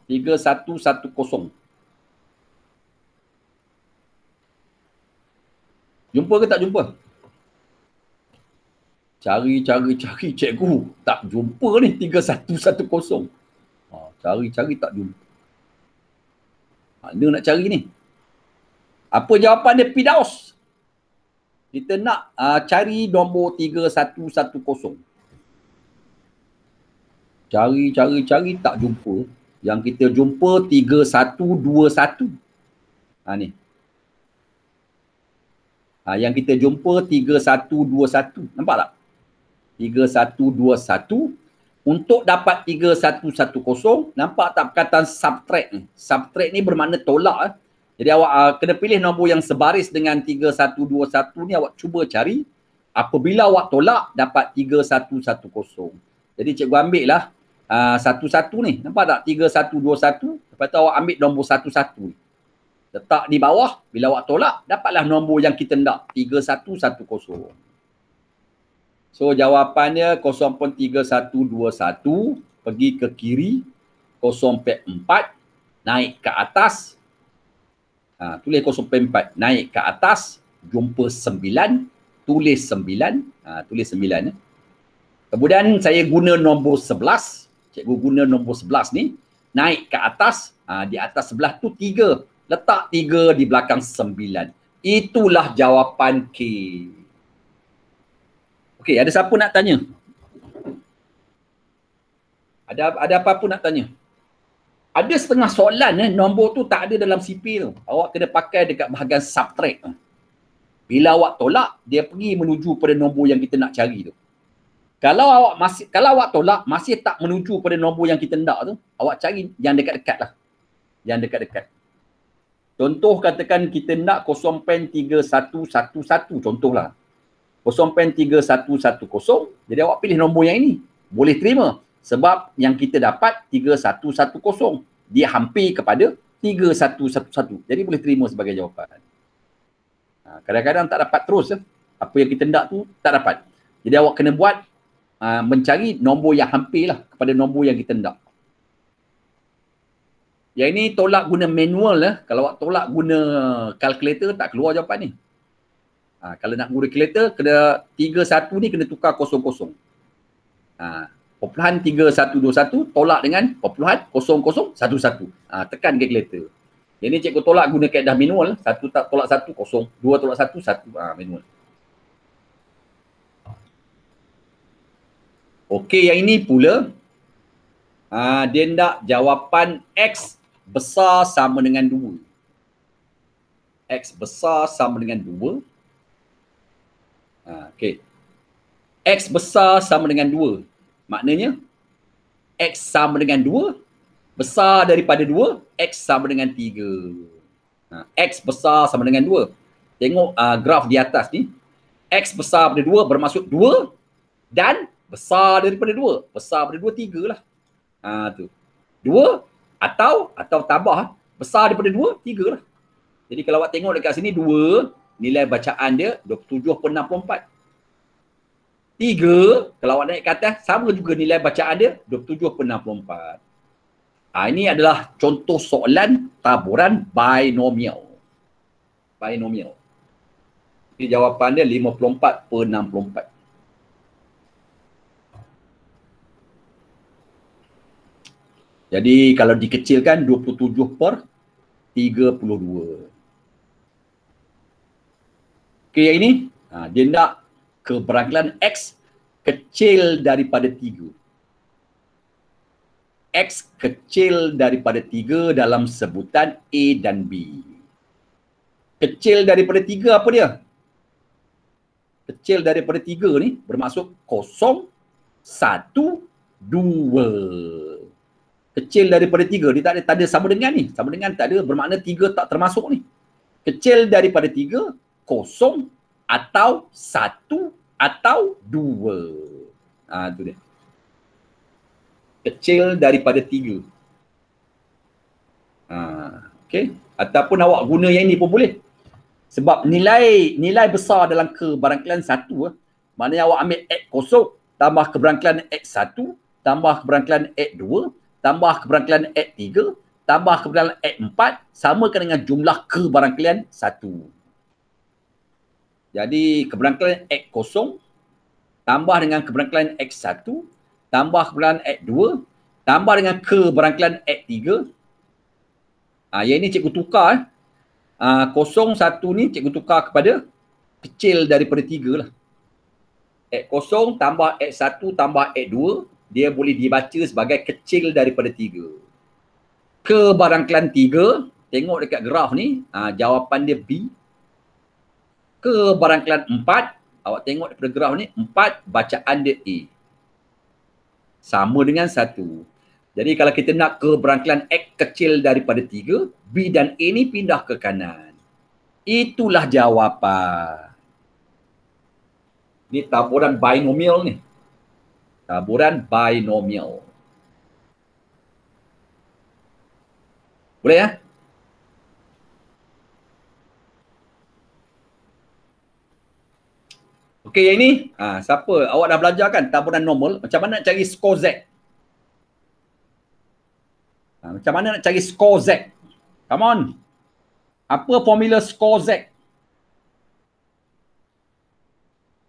3110. Jumpa ke tak jumpa? Cari cikgu. Tak jumpa ni 3110. Cari tak jumpa. Mana nak cari ni? Apa jawapan dia, Firdaus? Kita nak cari nombor 3110. Cari tak jumpa. Yang kita jumpa 3121. Ni. Yang kita jumpa 3121. Nampak tak? 3121. Untuk dapat 3110, nampak tak perkataan subtract ni? Subtract ni bermakna tolak. Jadi awak kena pilih nombor yang sebaris dengan 3121 ni, awak cuba cari. Apabila awak tolak, dapat 3110. Jadi cikgu ambil lah 11 ni. Nampak tak? 3121. Lepas tu awak ambil nombor 11. Letak di bawah. Bila awak tolak, dapatlah nombor yang kita nak. 3110. So jawapannya 0.3121 pergi ke kiri, 0.4 naik ke atas. Tulis 0.4 naik ke atas, jumpa 9, tulis 9. Tulis 9. Kemudian saya guna nombor 11. Cikgu guna nombor 11 ni, naik ke atas, di atas sebelah tu 3. Letak 3 di belakang 9. Itulah jawapan K. Okey, ada siapa nak tanya? Ada apa-apa nak tanya? Ada setengah soalan nombor tu tak ada dalam CP tu. Awak kena pakai dekat bahagian subtract. Bila awak tolak, dia pergi menuju pada nombor yang kita nak cari tu. Kalau awak tolak masih tak menuju pada nombor yang kita nak tu, awak cari yang dekat-dekat lah. Yang dekat-dekat. Contoh katakan kita nak 0.3111 contohlah. 0.3110, jadi awak pilih nombor yang ini. Boleh terima. Sebab yang kita dapat 3110. Dia hampir kepada 3111. Jadi boleh terima sebagai jawapan. Kadang-kadang tak dapat terus. Apa yang kita nak tu tak dapat. Jadi awak kena buat mencari nombor yang hampir lah kepada nombor yang kita nak. Yang ini tolak guna manual lah. Kalau awak tolak guna kalkulator tak keluar jawapan ni. Kalau nak guna kalkulator, kena 31 ni kena tukar 00. Perpuluhan 3121 tolak dengan perpuluhan 0011. Tekan kalkulator. Jadi cikgu tolak guna kaedah manual. 1 tolak 1, 0. 2 tolak 1, 1. Manual. Okey, yang ini pula. Dia nak jawapan X besar sama dengan 2. X besar sama dengan 2. Okey. X besar sama dengan 2. Maknanya X sama dengan 2, besar daripada 2, X sama dengan 3. X besar sama dengan 2. Tengok graf di atas ni. X besar daripada 2 bermaksud 2 dan besar daripada 2. Besar daripada 2, 3 lah. Tu. 2 atau tambah besar daripada 2, 3 lah. Jadi kalau awak tengok dekat sini 2, nilai bacaan dia 27.64. 3, kalau awak naik ke atas, sama juga nilai bacaan dia 27.64. Ini adalah contoh soalan taburan binomial. Binomial. Jadi jawapan dia 54/64. Jadi kalau dikecilkan 27/32. Okey, yang ini dia nak keberangkalan X kecil daripada 3. X kecil daripada 3 dalam sebutan A dan B. Kecil daripada 3 apa dia? Kecil daripada 3 ni bermaksud 0, 1, 2. Kecil daripada 3, dia tak ada sama dengan ni. Sama dengan tak ada, bermakna 3 tak termasuk ni. Kecil daripada 3, 0 atau 1 atau 2. Itu dia. Kecil daripada 3. Okey. Ataupun awak guna yang ini pun boleh. Sebab nilai besar dalam keberangkalan 1, maknanya awak ambil X0 tambah keberangkalan X1 tambah keberangkalan X2 tambah keberangkalan X3 tambah keberangkalan X4 samakan dengan jumlah keberangkalan 1. Jadi keberangkalan X0 tambah dengan keberangkalan X1 tambah keberangkalan X2 tambah dengan keberangkalan X3. Yang ini cikgu tukar. 0, 1 ni cikgu tukar kepada kecil daripada 3 lah. X0 tambah X1 tambah X2 dia boleh dibaca sebagai kecil daripada 3. Keberangkalan 3, tengok dekat graf ni, jawapan dia B. Keberangkalan 4, awak tengok daripada graf ni, 4 bacaan dia A. Sama dengan 1. Jadi kalau kita nak keberangkalan X kecil daripada 3, B dan A ni pindah ke kanan. Itulah jawapan. Ni taburan binomial ni. Taburan binomial. Boleh ya? Okey, yang ini. Siapa? Awak dah belajar kan taburan normal. Macam mana nak cari skor Z? Macam mana nak cari skor Z? Come on. Apa formula skor Z?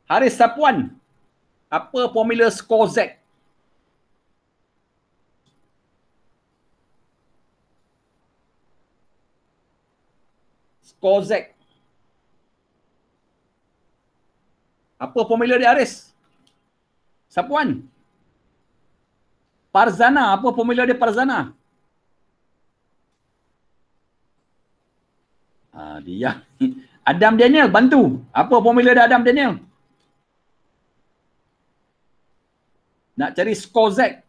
Haris Sapuan. Apa formula skor Z? Skor Z. Apa formula dia, Haris? Sapuan. Parzana. Apa formula dia, Parzana? Dia. Adam Daniel, bantu. Apa formula dia, Adam Daniel? Nak cari skor Z.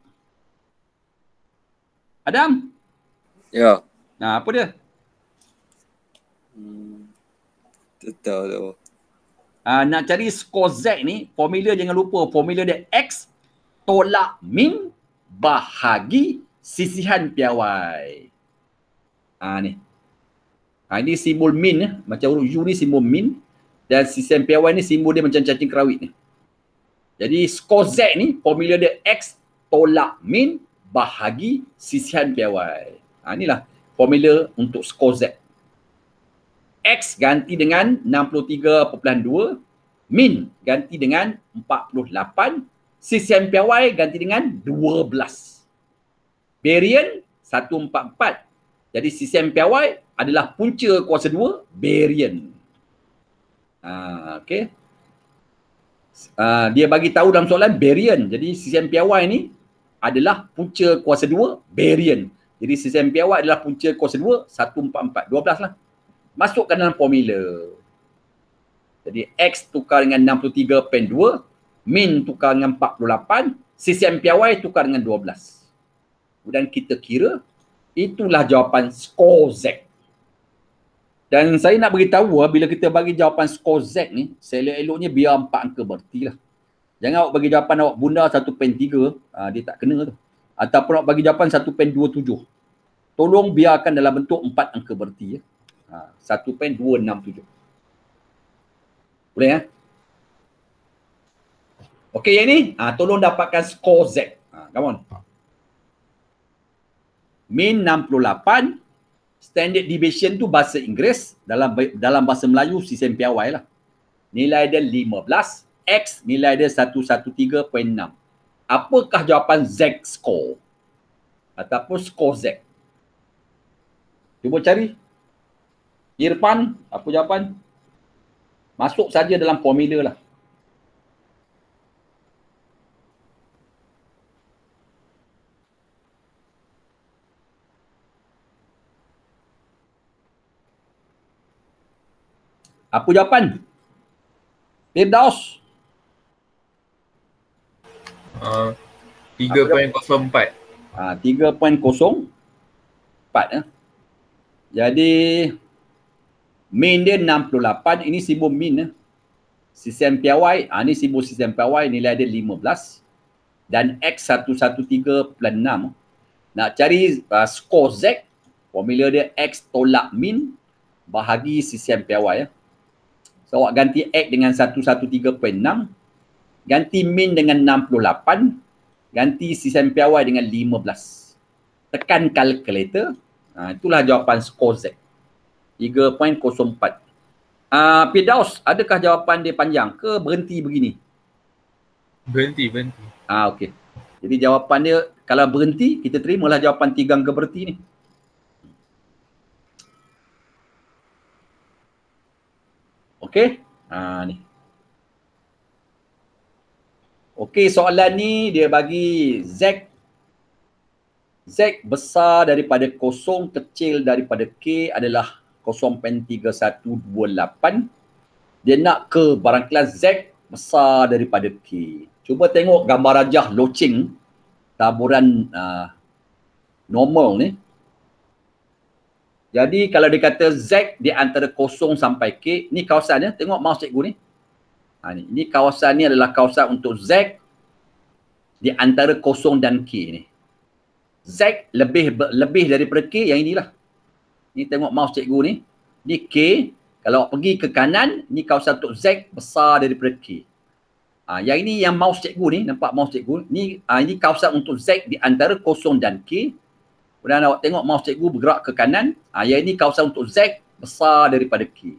Adam? Ya. Apa dia? Tak tahu tu. Nak cari skor Z ni, formula jangan lupa. Formula dia X tolak min bahagi sisihan piawai. Ni. Ini simbol min. Macam huruf U ni simbol min. Dan sisihan piawai ni simbol dia macam cacing kerawit ni. Jadi skor Z ni formula dia X tolak min bahagi sisihan piawai. Inilah formula untuk skor Z. X ganti dengan 63.2, min ganti dengan 48, sisihan piawai ganti dengan 12. Baryon 144. Jadi sisihan piawai adalah punca kuasa 2 baryon. Okey. Dia bagi tahu dalam soalan baryon. Jadi sisihan piawai ni adalah punca kuasa 2 baryon. Jadi sisihan piawai adalah punca kuasa 2 144. 12 lah. Masukkan dalam formula. Jadi X tukar dengan 63.2, min tukar dengan 48, sisihan piawai tukar dengan 12. Kemudian kita kira, itulah jawapan skor Z. Dan saya nak beritahu bila kita bagi jawapan skor Z ni, selok-eloknya biar 4 angka berarti lah. Jangan awak bagi jawapan awak bunda 1.3, dia tak kena tu. Ataupun awak bagi jawapan 1.27. Tolong biarkan dalam bentuk 4 angka berarti ya. 1.267. Boleh ya? Okey, yang ni tolong dapatkan skor Z. Come on. Min 68, standard deviation tu bahasa Inggeris, dalam bahasa Melayu sisihan piawai lah. Nilai dia 15, X nilai dia 113.6. Apakah jawapan Z score? Ataupun skor Z? Cuba cari. Irfan, apa jawapan? Masuk saja dalam formula lah. Apa jawapan? Firdaus. 3.04. 3.04 Jadi min dia 68, ini simbol min. Sisihan piawai, ni simbol sisihan piawai, nilai dia 15. Dan X 113.6. Nak cari skor Z, formula dia X tolak min bahagi sisihan piawai. So awak ganti X dengan 113.6, ganti min dengan 68, ganti sisihan piawai dengan 15. Tekan kalkulator, itulah jawapan skor Z. 3.04. Firdaus, adakah jawapan dia panjang ke berhenti begini? Berhenti. Okey. Jadi jawapan dia, kalau berhenti, kita terimalah jawapan 3 angka berhenti ni. Okey? Ni. Okey, soalan ni dia bagi Z besar daripada kosong, kecil daripada K adalah 0.3128. Dia nak ke barang kelas Z besar daripada K. Cuba tengok gambar rajah loceng taburan normal ni. Jadi kalau dia kata Z di antara kosong sampai K, ni kawasan dia. Tengok mouse cikgu ni. Ni kawasan ni adalah kawasan untuk Z di antara kosong dan K ni. Z lebih daripada K, yang inilah. Ni tengok mouse cikgu ni. Ni K. Kalau pergi ke kanan, ni kawasan untuk Z besar daripada K. Yang ini yang mouse cikgu ni, nampak mouse cikgu? Ni kawasan untuk Z di antara kosong dan K. Kemudian awak tengok mouse cikgu bergerak ke kanan. Yang ini kawasan untuk Z besar daripada K.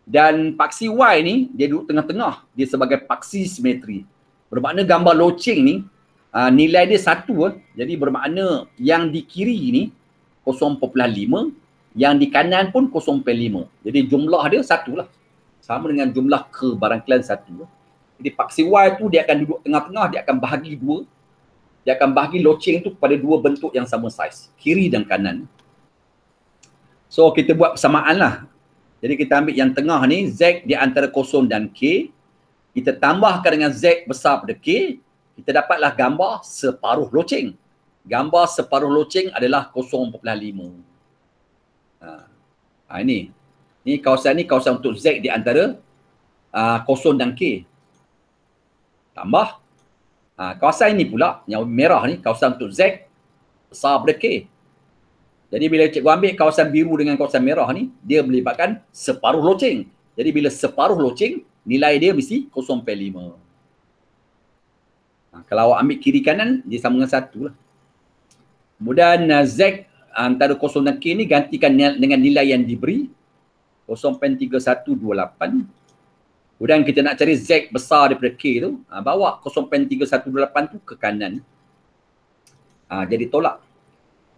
Dan paksi Y ni, dia duduk tengah-tengah. Dia sebagai paksi simetri. Bermakna gambar loceng ni, nilai dia 1. Jadi bermakna yang di kiri ni 0.5, yang di kanan pun 0.5. Jadi jumlah dia 1 lah. Sama dengan jumlah ke barang kelas 1. Jadi paksi Y tu dia akan duduk tengah-tengah, dia akan bahagi 2. Dia akan bahagi loceng tu kepada 2 bentuk yang sama saiz, kiri dan kanan. So kita buat persamaan lah. Jadi kita ambil yang tengah ni, Z di antara kosong dan K. Kita tambahkan dengan Z besar pada K. Kita dapatlah gambar separuh loceng. Gambar separuh loceng adalah 0.5. Ini. Ni kawasan untuk Z di antara kosong dan K. Tambah. Kawasan ini pula, yang merah ni, kawasan untuk Z besar pada K. Jadi bila cikgu ambil kawasan biru dengan kawasan merah ni, dia melibatkan separuh loceng. Jadi bila separuh loceng, nilai dia mesti 0.5. Kalau awak ambil kiri kanan, dia sama dengan 1 lah. Kemudian Z antara kosong dan K ni gantikan dengan nilai yang diberi, 0.3128. Kemudian kita nak cari Z besar daripada K tu, bawa 0.3128 tu ke kanan. Jadi tolak.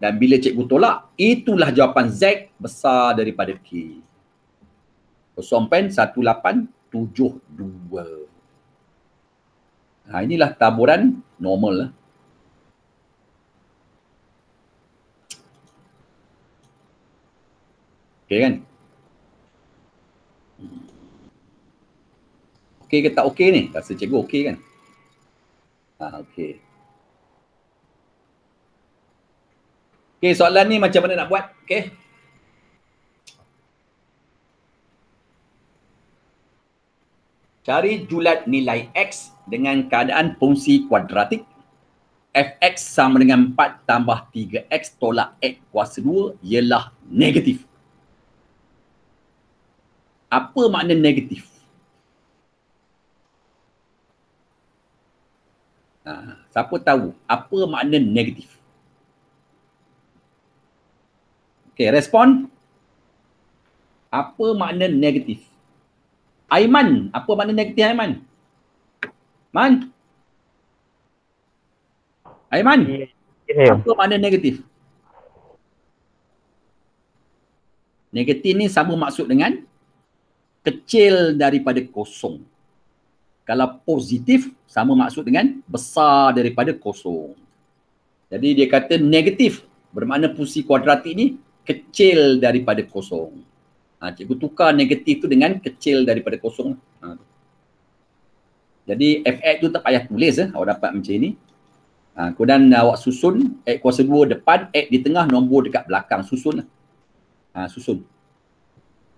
Dan bila cikgu tolak, itulah jawapan Z besar daripada K. 0.1872. Inilah taburan normal lah. Okey kan? Okey ke tak okey ni? Rasa cikgu okey kan? Okey. Okey, soalan ni macam mana nak buat? Okey. Cari julat nilai X dengan keadaan fungsi kuadratik. Fx sama dengan 4 tambah 3x tolak X kuasa 2 ialah negatif. Apa makna negatif? Siapa tahu apa makna negatif? Okey, respon. Apa makna negatif? Aiman, apa makna negatif Aiman? Aiman, apa makna negatif? Negatif ni sama maksud dengan kecil daripada kosong. Kalau positif sama maksud dengan besar daripada kosong. Jadi dia kata negatif bermakna fungsi kuadratik ni kecil daripada kosong. Cikgu tukar negatif tu dengan kecil daripada kosong. Jadi Fx tu tak payah tulis awak dapat macam ni. Kemudian awak susun X kuasa 2 depan, X di tengah, nombor dekat belakang. Susun lah. Susun.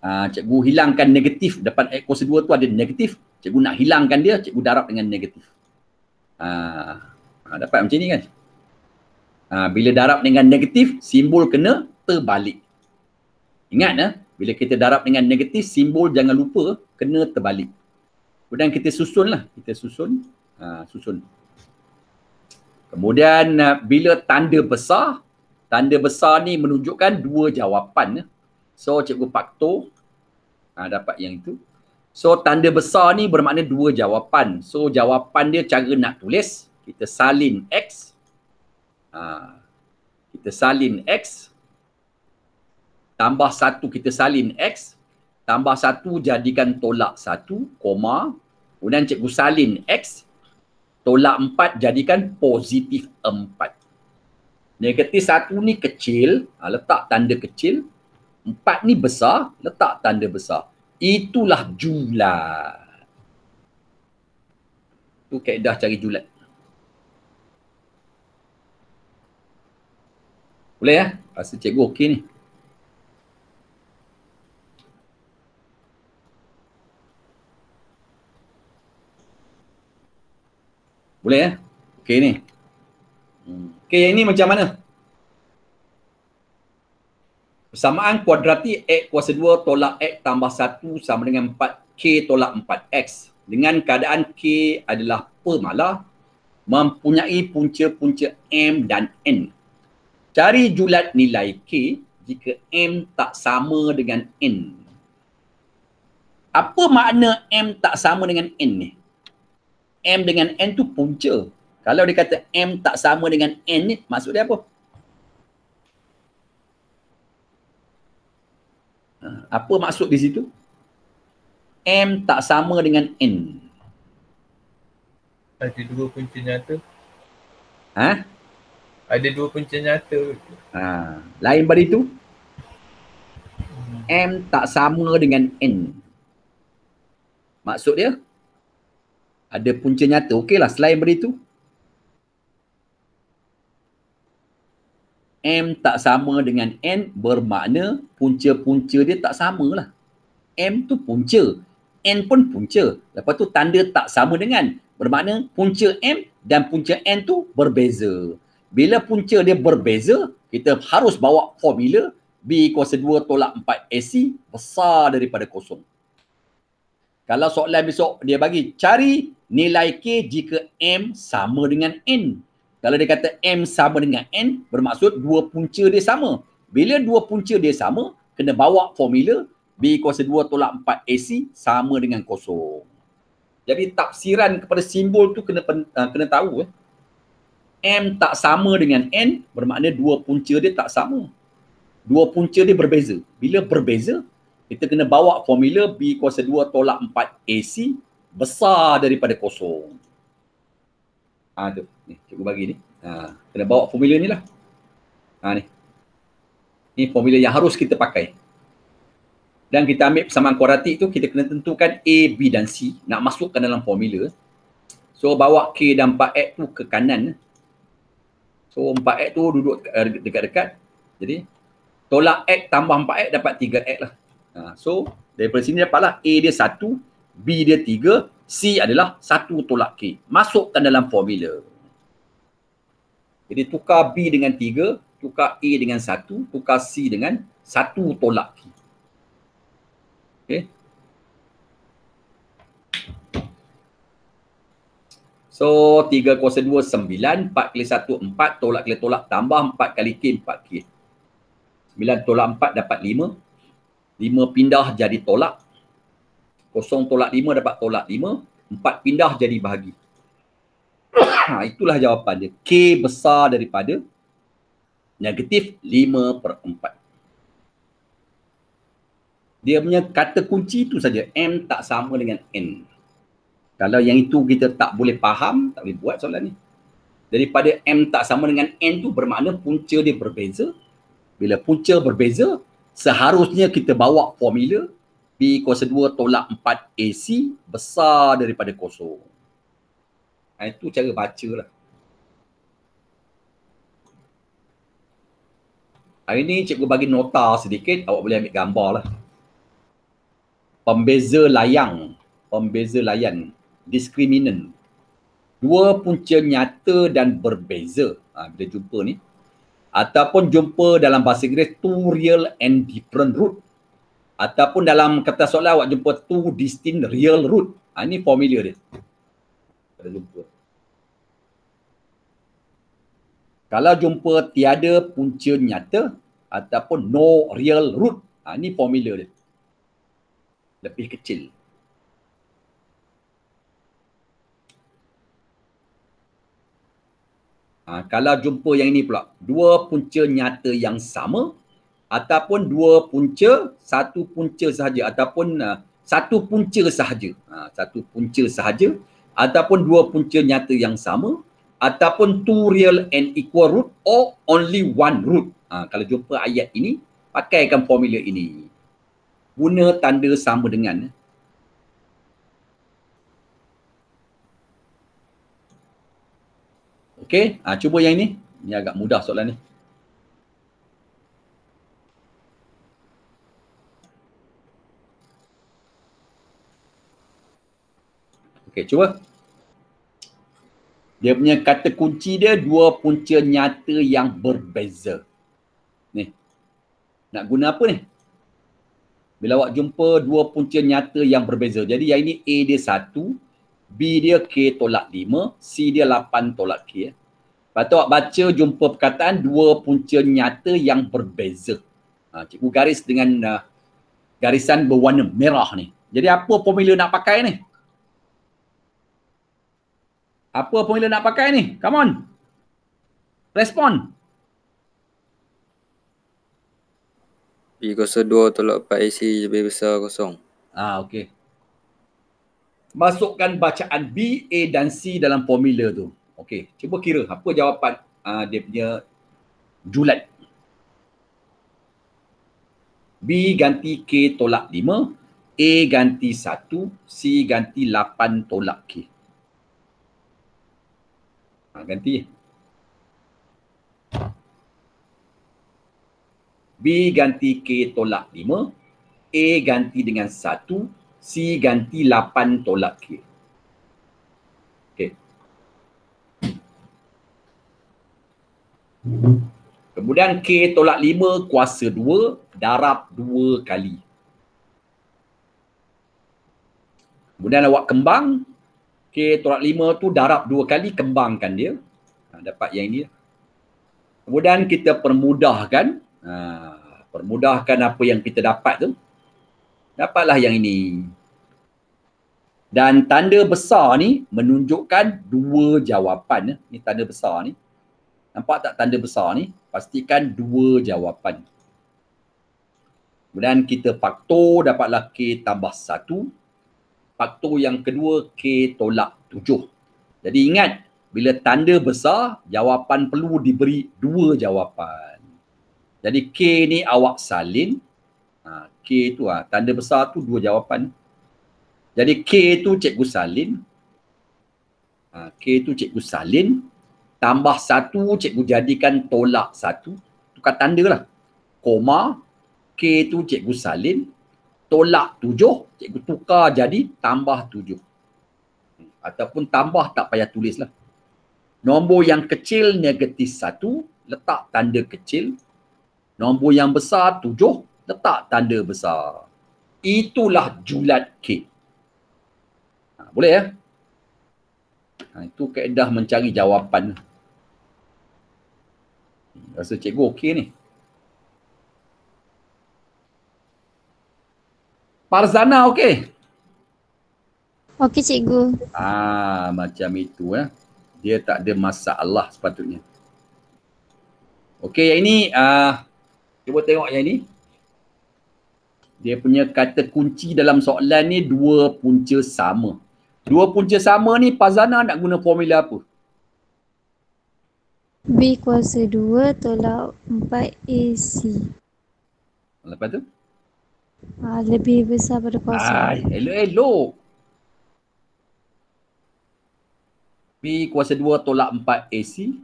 Cikgu hilangkan negatif depan X kuasa 2 tu ada negatif. Cikgu nak hilangkan dia, cikgu darab dengan negatif. Dapat macam ni kan? Bila darab dengan negatif, simbol kena terbalik. Ingat bila kita darab dengan negatif, simbol jangan lupa kena terbalik. Kemudian kita susun lah. Kita susun. Susun. Kemudian bila tanda besar ni menunjukkan 2 jawapan. So cikgu faktor Dapat yang itu. So tanda besar ni bermakna dua jawapan. So jawapan dia cara nak tulis, kita salin X. Kita salin X. Tambah 1 kita salin X. Tambah 1 jadikan tolak 1, koma. Kemudian cikgu salin X. Tolak 4 jadikan positif 4. Negatif 1 ni kecil, letak tanda kecil. 4 ni besar, letak tanda besar. Itulah julat. Itu kaedah cari julat. Boleh ya? Rasa cikgu okey ni. Boleh ya? Okey ni. Okey, yang ni macam mana? Persamaan kuadratik X kuasa 2 tolak X tambah 1 sama dengan 4K tolak 4X. Dengan keadaan K adalah permalah, mempunyai punca-punca M dan N. Cari julat nilai K jika M tak sama dengan N. Apa makna M tak sama dengan N ni? M dengan N tu punca. Kalau dia kata M tak sama dengan N ni, maksud dia apa? Apa maksud di situ? M tak sama dengan N. Ada dua punca nyata. Ha? Ada dua punca nyata. Lain pada itu? M tak sama dengan N. Maksud dia? Ada punca nyata. Okeylah, selain pada itu? M tak sama dengan N bermakna punca-punca dia tak sama lah. M tu punca. N pun punca. Lepas tu tanda tak sama dengan. Bermakna punca M dan punca N tu berbeza. Bila punca dia berbeza, kita harus bawa formula B kuasa 2 tolak 4 AC besar daripada kosong. Kalau soalan besok dia bagi cari nilai K jika M sama dengan N. Kalau dia kata M sama dengan N, bermaksud dua punca dia sama. Bila dua punca dia sama, kena bawa formula B kuasa 2 tolak 4 AC sama dengan kosong. Jadi tafsiran kepada simbol tu kena tahu. M tak sama dengan N, bermakna dua punca dia tak sama. Dua punca dia berbeza. Bila berbeza, kita kena bawa formula B kuasa 2 tolak 4 AC besar daripada kosong. Tu. Ni, cikgu bagi ni. Kena bawa formula ni lah. Ni. Ni formula yang harus kita pakai. Dan kita ambil persamaan kuadratik tu, kita kena tentukan A, B dan C. Nak masukkan dalam formula. So, bawa K dan 4X tu ke kanan. So, 4X tu duduk dekat-dekat. Jadi, tolak X tambah 4X dapat 3X lah. So, daripada sini dapatlah A dia 1, B dia 3, C adalah 1 tolak K. Masukkan dalam formula. Jadi tukar B dengan 3, tukar A dengan 1, tukar C dengan 1 tolak K. Okay. So 3 kuasa 2, 9, 4 kali 1, 4, tolak kali tolak tambah 4 kali K, 4K. 9 tolak 4 dapat 5. 5 pindah jadi tolak. 0 tolak 5 dapat tolak 5. 4 pindah jadi bahagi. Itulah jawapan dia. K besar daripada negatif 5/4. Dia punya kata kunci itu saja. M tak sama dengan N. Kalau yang itu kita tak boleh faham, tak boleh buat soalan ni. Daripada M tak sama dengan N tu bermakna punca dia berbeza. Bila punca berbeza, seharusnya kita bawa formula B kuasa 2 tolak 4 AC besar daripada kosong. Itu cara baca lah. Hari ni cikgu bagi nota sedikit, awak boleh ambil gambar lah. Pembeza layang. Pembeza layan. Diskriminan. Dua punca nyata dan berbeza. Bila jumpa ni. Ataupun jumpa dalam bahasa Inggeris two real and different root. Ataupun dalam kertas soalan awak jumpa two distinct real root. Ini formula dia. Kita jumpa. Kalau jumpa tiada punca nyata ataupun no real root. Ini formula dia. Lebih kecil. Kalau jumpa yang ini pula, dua punca nyata yang sama ataupun dua punca, satu punca sahaja ataupun satu punca sahaja. Satu punca sahaja ataupun dua punca nyata yang sama ataupun two real and equal root or only one root. Kalau jumpa ayat ini, pakaikan formula ini. Guna tanda sama dengan. Okey, cuba yang ini. Ini agak mudah soalan ni. Okey, cuba. Dia punya kata kunci dia dua punca nyata yang berbeza. Ni. Nak guna apa ni? Bila awak jumpa dua punca nyata yang berbeza. Jadi yang ini A dia 1, B dia K tolak 5, C dia 8 tolak K. Lepas tu awak baca jumpa perkataan dua punca nyata yang berbeza. Cikgu garis dengan garisan berwarna merah ni. Jadi apa formula nak pakai ni? Apa formula nak pakai ni? Come on. Respon. B kuasa 2 tolak 4 AC lebih besar kosong. Okey. Masukkan bacaan B, A dan C dalam formula tu. Okey, cuba kira apa jawapan dia punya julat. B ganti K tolak 5, A ganti 1, C ganti 8 tolak K. Ganti. B ganti K tolak 5, A ganti dengan 1, C ganti 8 tolak K. Okey. Kemudian K tolak 5 kuasa 2 darab 2 kali. Kemudian awak kembang. K tolak 5 tu darab 2 kali, kembangkan dia. Dapat yang ini. Kemudian kita permudahkan. Permudahkan apa yang kita dapat tu. Dapatlah yang ini. Dan tanda besar ni menunjukkan dua jawapan. Ni tanda besar ni. Nampak tak tanda besar ni? Pastikan dua jawapan. Kemudian kita faktor, dapatlah K tambah 1. Faktor yang kedua K tolak 7. Jadi ingat, bila tanda besar, jawapan perlu diberi dua jawapan. Jadi K ni awak salin. K tu tanda besar tu dua jawapan. Jadi K tu cikgu salin. K tu cikgu salin. Tambah 1 cikgu jadikan tolak 1. Tukar tanda lah. Koma. K tu cikgu salin. Tolak 7, cikgu tukar jadi tambah 7. Ataupun tambah tak payah tulis lah. Nombor yang kecil negatif 1, letak tanda kecil. Nombor yang besar 7, letak tanda besar. Itulah julat K. Boleh ya? Itu kaedah mencari jawapan. Rasa cikgu okey ni. Farzana okey? Okey cikgu. Macam itu ya. Dia tak ada masalah sepatutnya. Okey, yang ini cuba tengok yang ini. Dia punya kata kunci dalam soalan ni dua punca sama. Dua punca sama ni Farzana nak guna formula apa? B kuasa 2 tolak 4 AC. Lepas tu? Lebih besar pada kosong. Elok-elok. B kuasa 2 tolak 4 AC.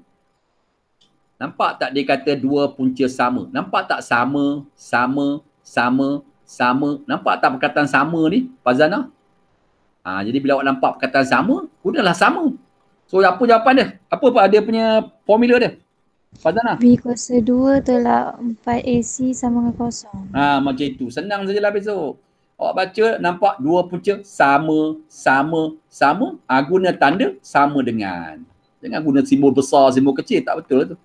Nampak tak dia kata dua punca sama? Nampak tak sama, sama, sama, sama? Nampak tak perkataan sama ni, Farzana? Jadi bila awak nampak perkataan sama, gunalah sama. So apa jawapan dia? Apa dia punya formula dia? Farzana? B kuasa 2 tolak 4 AC sama dengan kosong. Macam itu. Senang sajalah besok. Awak baca nampak dua punca sama, sama, sama. Guna tanda sama dengan. Jangan guna simbol besar, simbol kecil. Tak betul tu.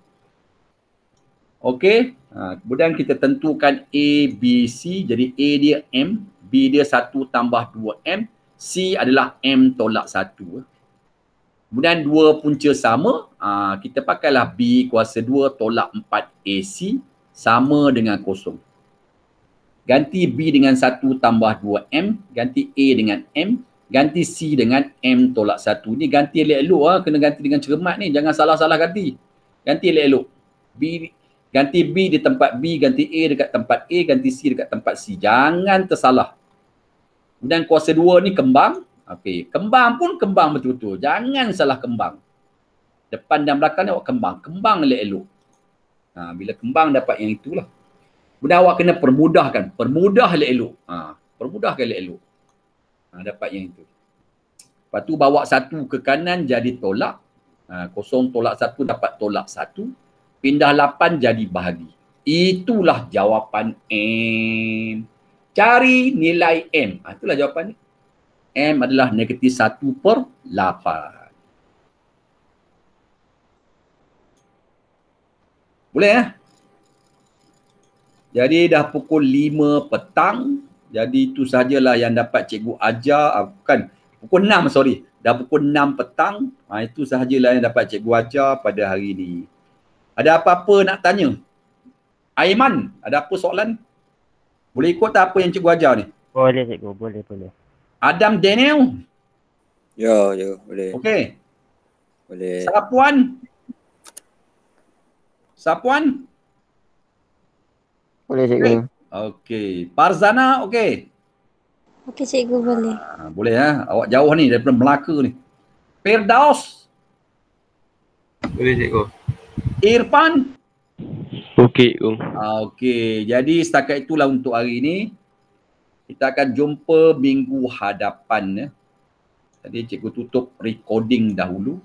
Okey. Kemudian kita tentukan A, B, C. Jadi A dia M, B dia 1 tambah 2M. C adalah M tolak 1. Kemudian dua punca sama, kita pakailah B kuasa 2 tolak 4AC sama dengan kosong. Ganti B dengan 1 tambah 2M, ganti A dengan M, ganti C dengan M tolak 1. Ni ganti elok-elok kena ganti dengan cermat ni, jangan salah-salah ganti. Ganti elok-elok. Ganti B di tempat B, ganti A dekat tempat A, ganti C dekat tempat C. Jangan tersalah. Kemudian kuasa 2 ni kembang. Okey, kembang pun kembang betul-betul. Jangan salah kembang. Depan dan belakang ni awak kembang. Kembang elok-elok. Bila kembang dapat yang itulah. Kemudian awak kena permudahkan. Permudah elok-elok. Permudahkan elok-elok. Dapat yang itu. Lepas tu bawa 1 ke kanan jadi tolak. 0 tolak 1 dapat tolak 1. Pindah 8 jadi bahagi. Itulah jawapan M. Cari nilai M. Itulah jawapan ni. M adalah negatif 1/8. Boleh Jadi dah pukul 5 petang. Jadi itu sahajalah yang dapat cikgu ajar. Bukan, pukul 6 sorry. Dah pukul 6 petang. Itu sahajalah yang dapat cikgu ajar pada hari ini. Ada apa-apa nak tanya? Aiman, ada apa soalan? Boleh ikut tak apa yang cikgu ajar ni? Boleh cikgu, boleh. Adam Daniel? Ya, boleh. Okey. Boleh. Sapuan? Boleh cikgu. Okey. Farzana, okey. Okey cikgu, boleh. Boleh awak jauh ni daripada Melaka ni. Firdaus? Boleh cikgu. Irfan? Okey, Okey, jadi setakat itulah untuk hari ini. Kita akan jumpa minggu hadapan. Tadi cikgu tutup recording dahulu.